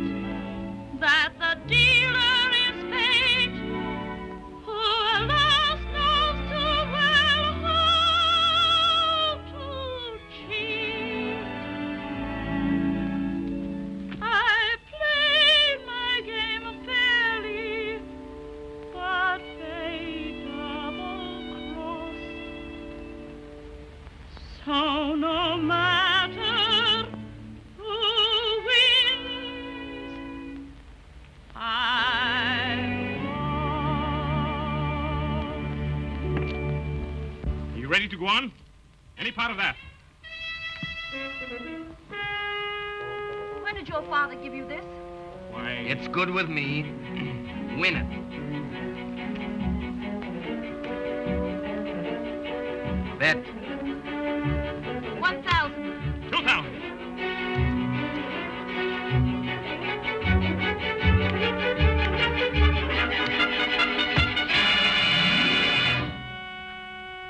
that the dealer is fate, who alas knows too well how to cheat. I played my game fairly, but fate double-crossed. So no matter who wins, I Are you ready to go on? Any part of that? When did your father give you this? Why... It's good with me. Win it. Bet. 1,000. 2,000.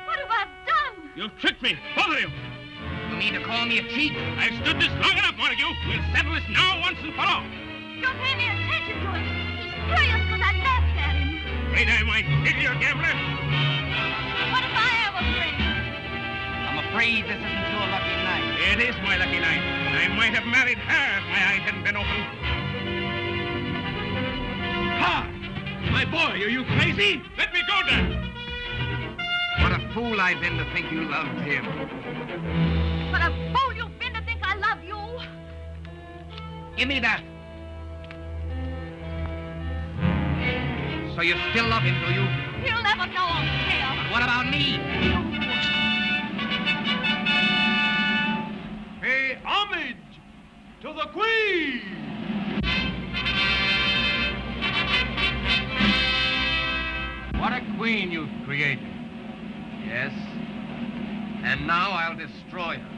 What have I done? You've tricked me, both of you. You mean to call me a cheat? I've stood this long enough, Montague. We'll settle this now once and for all. Don't pay any attention to him. He's furious because I laughed at him. Afraid I might kill you, gambler? What if I am afraid? I'm afraid this isn't your lucky night. It is my lucky night. I might have married her if my eyes hadn't been open. Ha! My boy, are you crazy? Let me go, Dad. What a fool I've been to think you loved him. What a fool you've been to think I love you. Give me that. So you still love him, do you? He'll never know or care. But what about me? Pay homage to the Queen! What a queen you've created. Yes. And now I'll destroy her.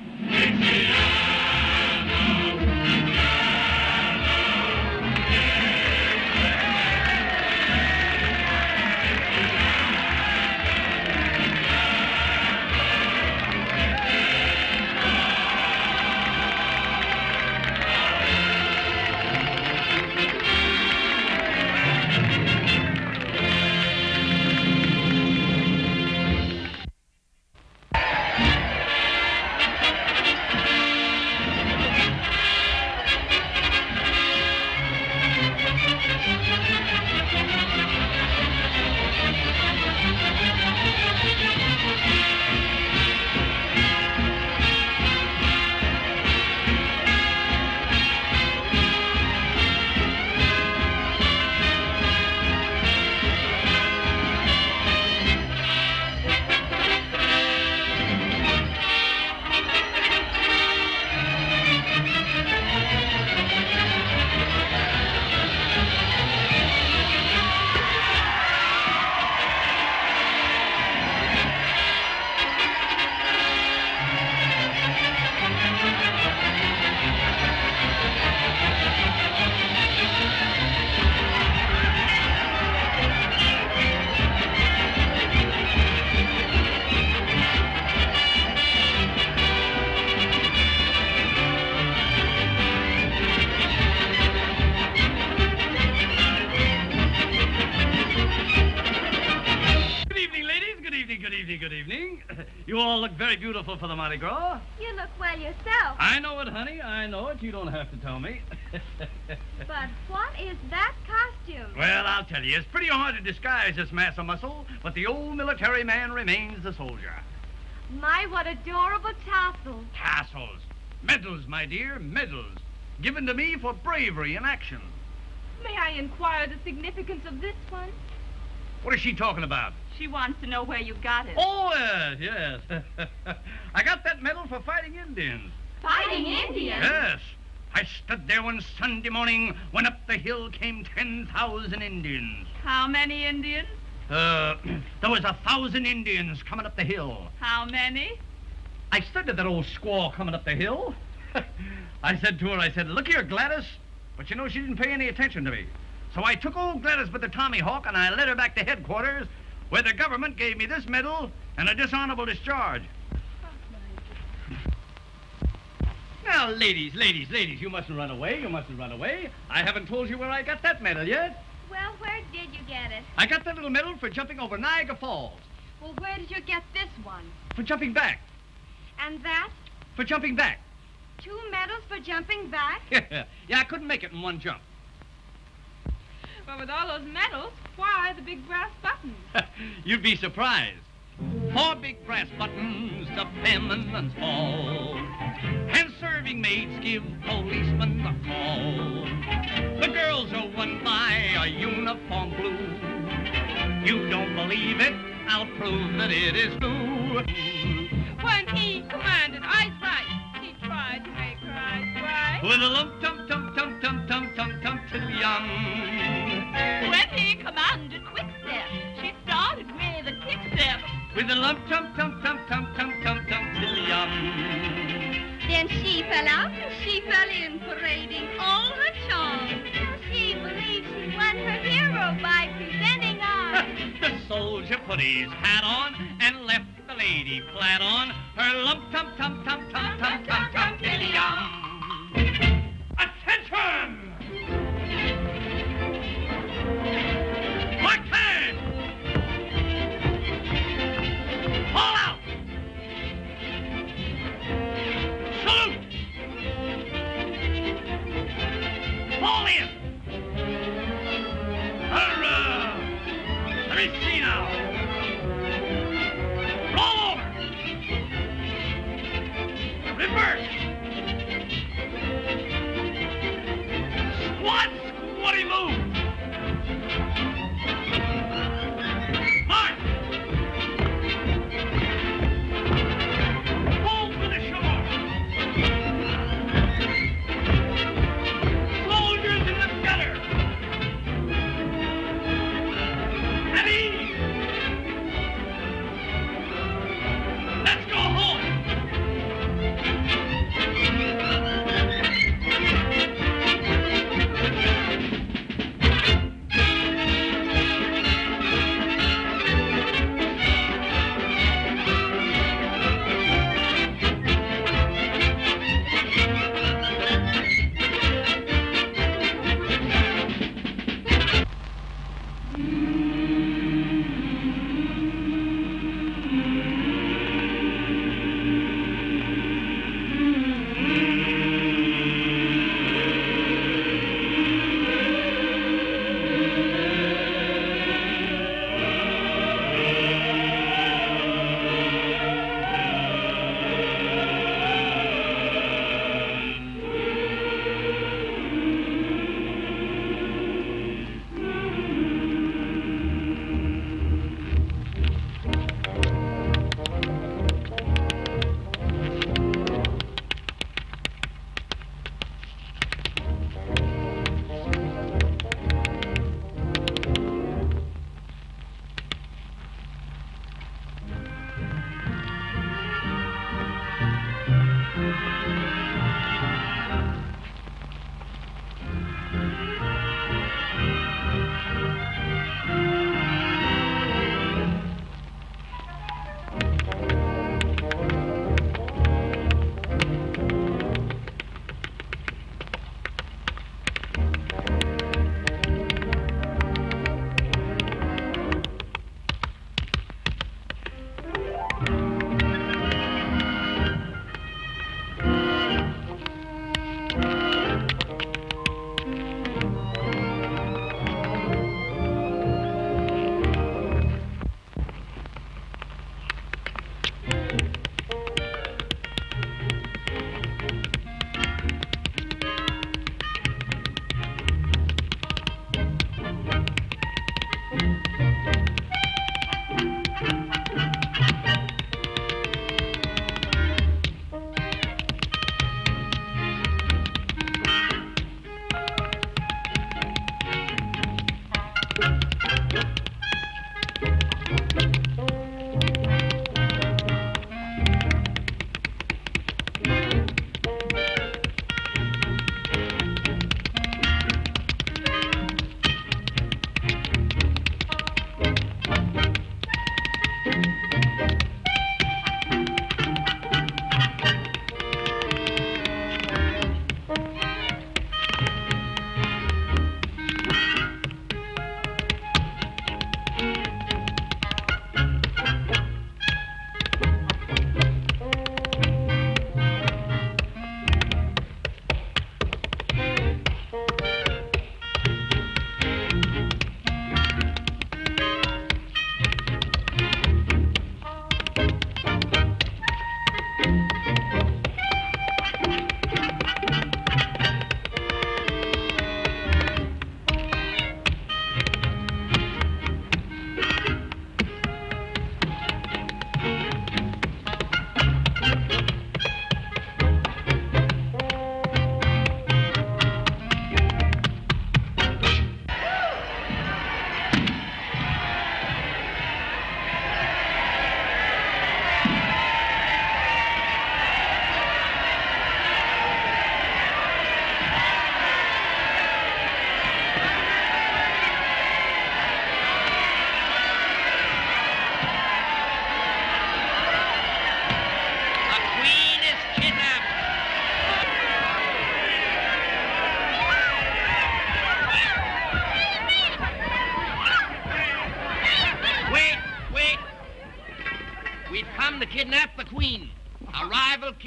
You all look very beautiful for the Mardi Gras. You look well yourself. I know it, honey. I know it. You don't have to tell me. But what is that costume? Well, I'll tell you. It's pretty hard to disguise this mass of muscle, but the old military man remains the soldier. My, what adorable tassels. Tassels. Medals, my dear, medals. Given to me for bravery in action. May I inquire the significance of this one? What is she talking about? She wants to know where you got it. Oh, yes. I got that medal for fighting Indians. Fighting Indians? Yes. I stood there one Sunday morning when up the hill came 10,000 Indians. How many Indians? There was 1,000 Indians coming up the hill. How many? I said to that old squaw coming up the hill, I said to her, look here, Gladys. But you know, she didn't pay any attention to me. So I took old Gladys by the Tommy Hawk and I led her back to headquarters where the government gave me this medal and a dishonorable discharge. Now, ladies, you mustn't run away. You mustn't run away. I haven't told you where I got that medal yet. Well, where did you get it? I got that little medal for jumping over Niagara Falls. Well, where did you get this one? For jumping back. And that? For jumping back. 2 medals for jumping back? Yeah, I couldn't make it in one jump. Well, with all those medals, why the big brass buttons? You'd be surprised. 4 big brass buttons to feminines all. And serving maids give policemen a call. The girls are won by a uniform blue. You don't believe it? I'll prove that it is true. When he commanded ice right, he tried to make her eyes bright. With a lump tum tum tum tum tum tum tum till young. When he commanded quick step, she started with a kick step. With a lump tum tum tum tum tum tum tum till young. Then she fell out and she fell in, parading all her charms. She believed she won her hero by presenting arms. The soldier put his hat on and left the lady flat on her lump tum tum tum tum tum tum tum till young. Attention! Mark time! Fall out! Salute! Fall in! Hurrah! Let me see now. Roll over! Reverse! Squat! Squatty move! March! Hold for the shore! Soldiers in the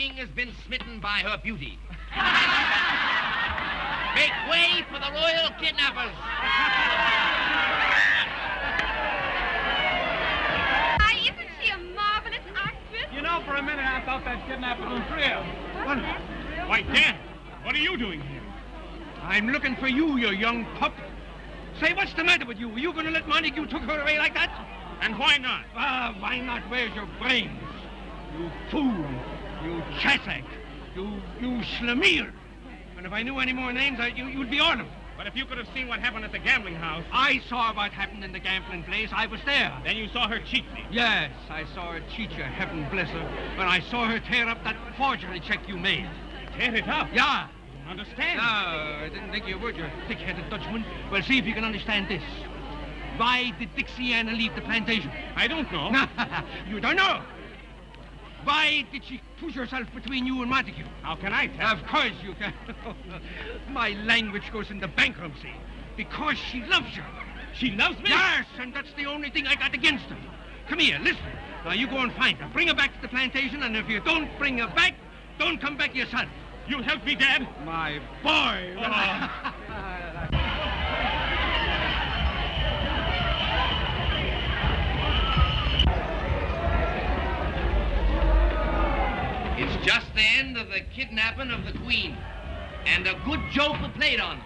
king has been smitten by her beauty. Make way for the royal kidnappers. Why, isn't she a marvelous actress? You know, for a minute I thought that kidnapper was real. Why, Dan, what are you doing here? I'm looking for you, you young pup. Say, what's the matter with you? Were you going to let Montague took her away like that? And why not? Why not? Where's your brains? You fool. You chassack. You schlemiel. And if I knew any more names, you'd be on them. But if you could have seen what happened at the gambling house... I saw what happened in the gambling place. I was there. Then you saw her cheat me. Yes, I saw her cheat you, heaven bless her. When I saw her tear up that forgery check you made. Tear it up? Yeah. Understand? No, I didn't think you would, you thick-headed Dutchman. Well, see if you can understand this. Why did Dixiana leave the plantation? I don't know. You don't know? Why did she push herself between you and Montague? How can I tell? Of course you can. My language goes into bankruptcy. Because she loves you. She loves me? Yes, and that's the only thing I got against her. Come here, listen. Now, you go and find her. Bring her back to the plantation, and if you don't bring her back, don't come back yourself. You'll help me, Dad? My boy. It's just the end of the kidnapping of the Queen. And a good joke we played on.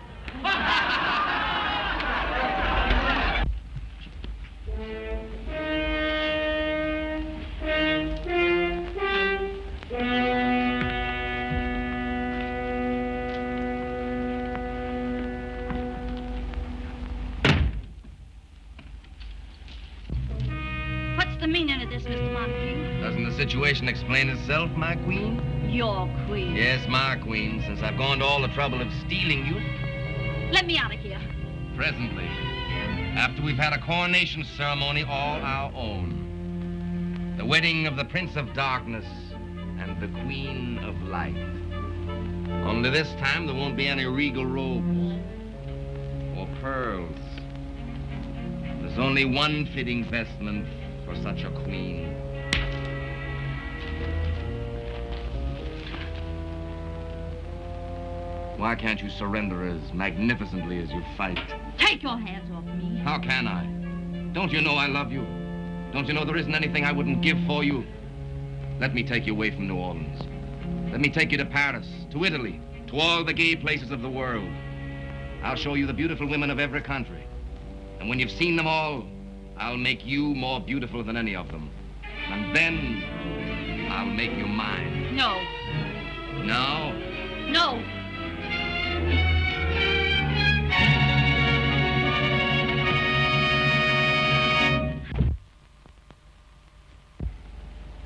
What's the meaning of this, Mr. Montague? Doesn't the situation explain itself, my queen? Your queen. Yes, my queen, since I've gone to all the trouble of stealing you. Let me out of here. Presently, after we've had a coronation ceremony all our own. The wedding of the Prince of Darkness and the Queen of Light. Only this time there won't be any regal robes or pearls. There's only one fitting vestment for such a queen. Why can't you surrender as magnificently as you fight? Take your hands off me. How can I? Don't you know I love you? Don't you know there isn't anything I wouldn't give for you? Let me take you away from New Orleans. Let me take you to Paris, to Italy, to all the gay places of the world. I'll show you the beautiful women of every country. And when you've seen them all, I'll make you more beautiful than any of them. And then I'll make you mine. No. No? No.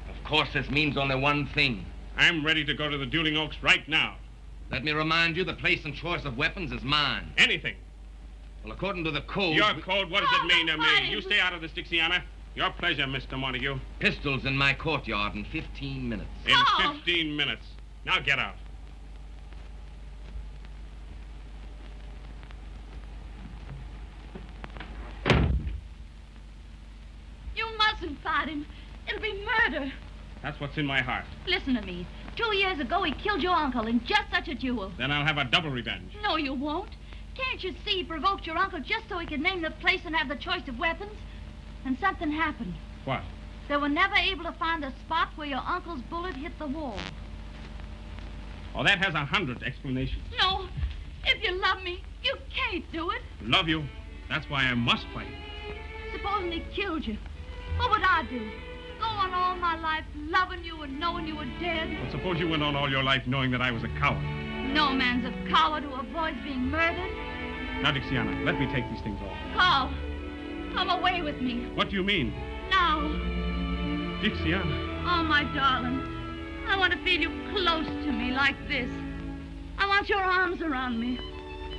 Of course, this means only one thing. I'm ready to go to the Dueling Oaks right now. Let me remind you, the place and choice of weapons is mine. Anything. Well, according to the code... Your code, what does it mean to me? fine. You stay out of this, Dixiana. Your pleasure, Mr. Montague. Pistols in my courtyard in 15 minutes. In Oh. 15 minutes. Now get out. You mustn't fight him. It'll be murder. That's what's in my heart. Listen to me. 2 years ago, he killed your uncle in just such a duel. Then I'll have a double revenge. No, you won't. Can't you see he provoked your uncle just so he could name the place and have the choice of weapons? And something happened. What? They were never able to find the spot where your uncle's bullet hit the wall. Oh, that has 100 explanations. No. If you love me, you can't do it. Love you. That's why I must fight. Supposing he killed you, what would I do? Go on all my life loving you and knowing you were dead? Well, suppose you went on all your life knowing that I was a coward. No man's a coward who avoids being murdered. Now, Dixiana, let me take these things off. Carl, come away with me. What do you mean? Now. Dixiana. Oh, my darling. I want to feel you close to me like this. I want your arms around me.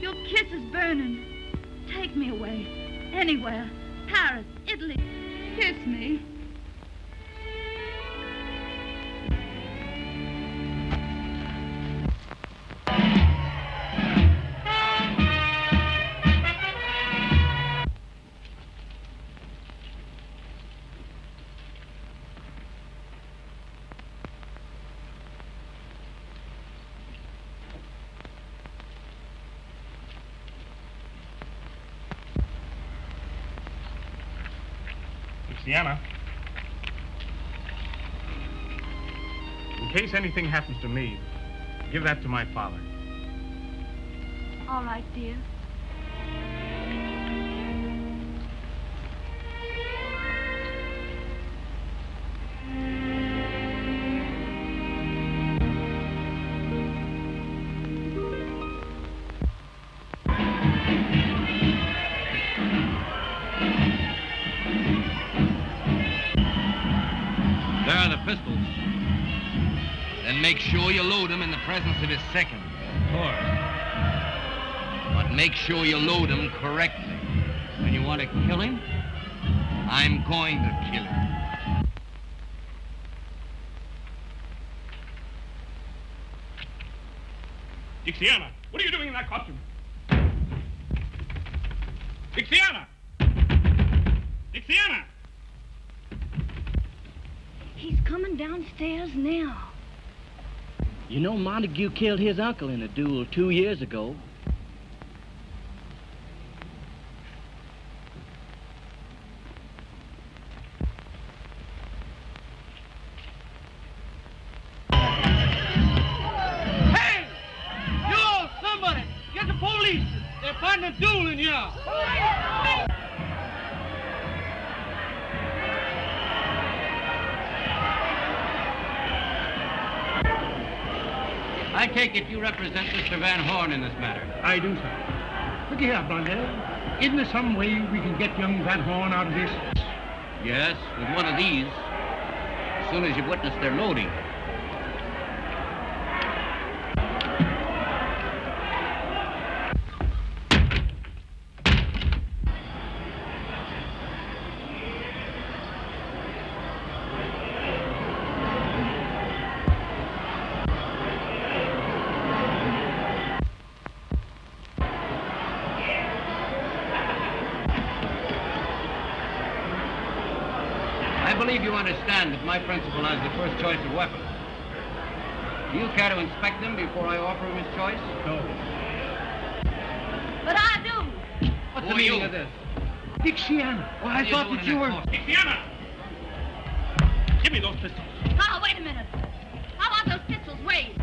Your kisses burning. Take me away. Anywhere. Paris, Italy. Kiss me. Dixiana. In case anything happens to me, give that to my father. All right, dear. There are the pistols. Then make sure you load them in the presence of his second. Of course. But make sure you load them correctly. And you want to kill him? I'm going to kill him. Dixiana, what are you doing in that costume? Dixiana! Dixiana! He's coming downstairs now. You know Montague killed his uncle in a duel 2 years ago. Hey! You, somebody! Get the police! They're fighting a duel in here! I take it you represent Mr. Van Horn in this matter. I do, sir. Look here, Blondell. Isn't there some way we can get young Van Horn out of this? Yes, with one of these. As soon as you've witnessed their loading. I believe you understand that my principal has the first choice of weapons. Do you care to inspect them before I offer him his choice? No. But I do. What's Who the are meaning you? of this? Dixiana. Well, I thought that you were... Dixiana! Give me those pistols. Now, wait a minute. I want those pistols weighed.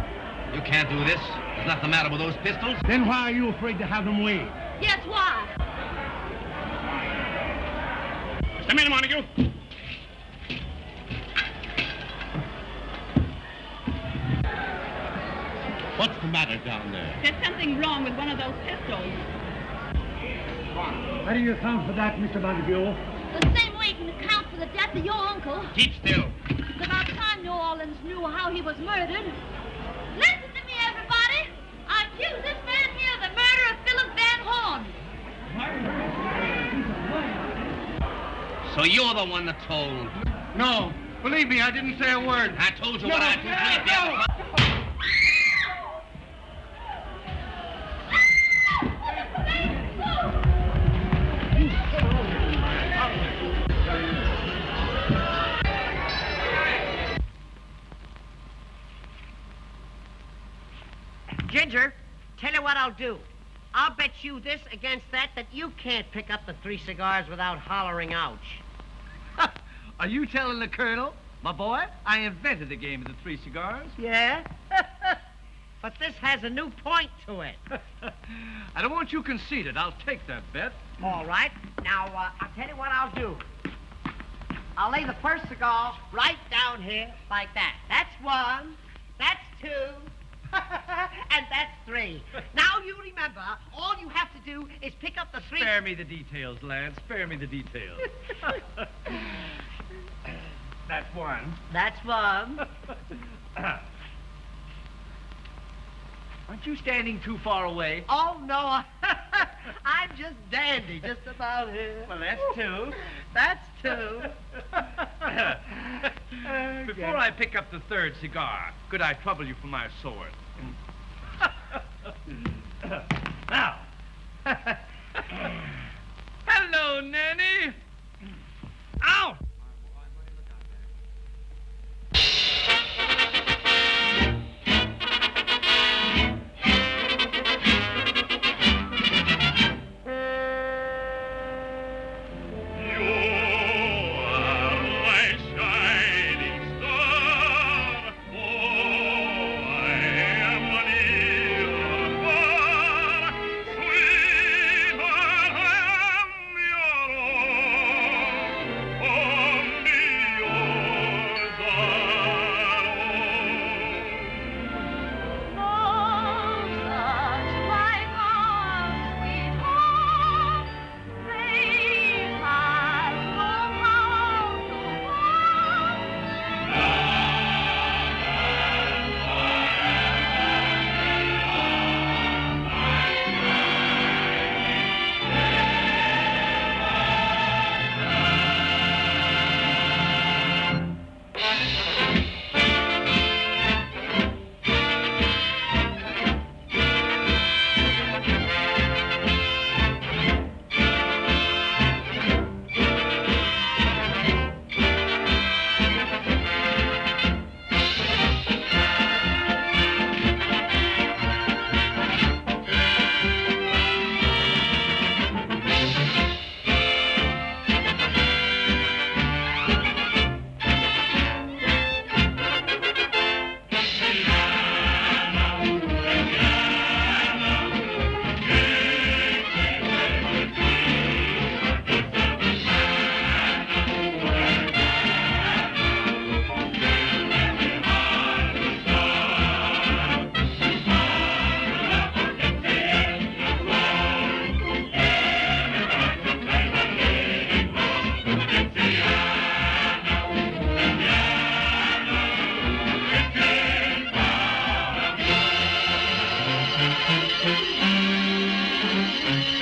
You can't do this. There's nothing the matter with those pistols. Then why are you afraid to have them weighed? Yes, why? Come in, Montague. What's the matter down there? There's something wrong with one of those pistols. How do you account for that, Mr. Montague? The same way you can account for the death of your uncle. Keep still. It's about time New Orleans knew how he was murdered. Listen to me, everybody. I accuse this man here of the murder of Philip Van Horn. So you're the one that told. No. Believe me, I didn't say a word. I told you what I do. Please, the other- Ginger, tell you what I'll do. I'll bet you this against that you can't pick up the 3 cigars without hollering ouch. Are you telling the Colonel? My boy, I invented the game of the 3 cigars. Yeah? But this has a new point to it. I don't want you conceited. I'll take that bet. All right. Now, I'll tell you what I'll do. I'll lay the first cigar right down here like that. That's 1. That's 2. And that's 3. Now you remember, all you have to do is pick up the 3... Spare me the details, lad. Spare me the details. That's 1. That's 1. Aren't you standing too far away? Oh, no. I'm just dandy, just about here. Well, that's 2. That's 2. Before I pick up the 3rd cigar, could I trouble you for my sword? Now. Hello, Nanny. Out! You Thank you.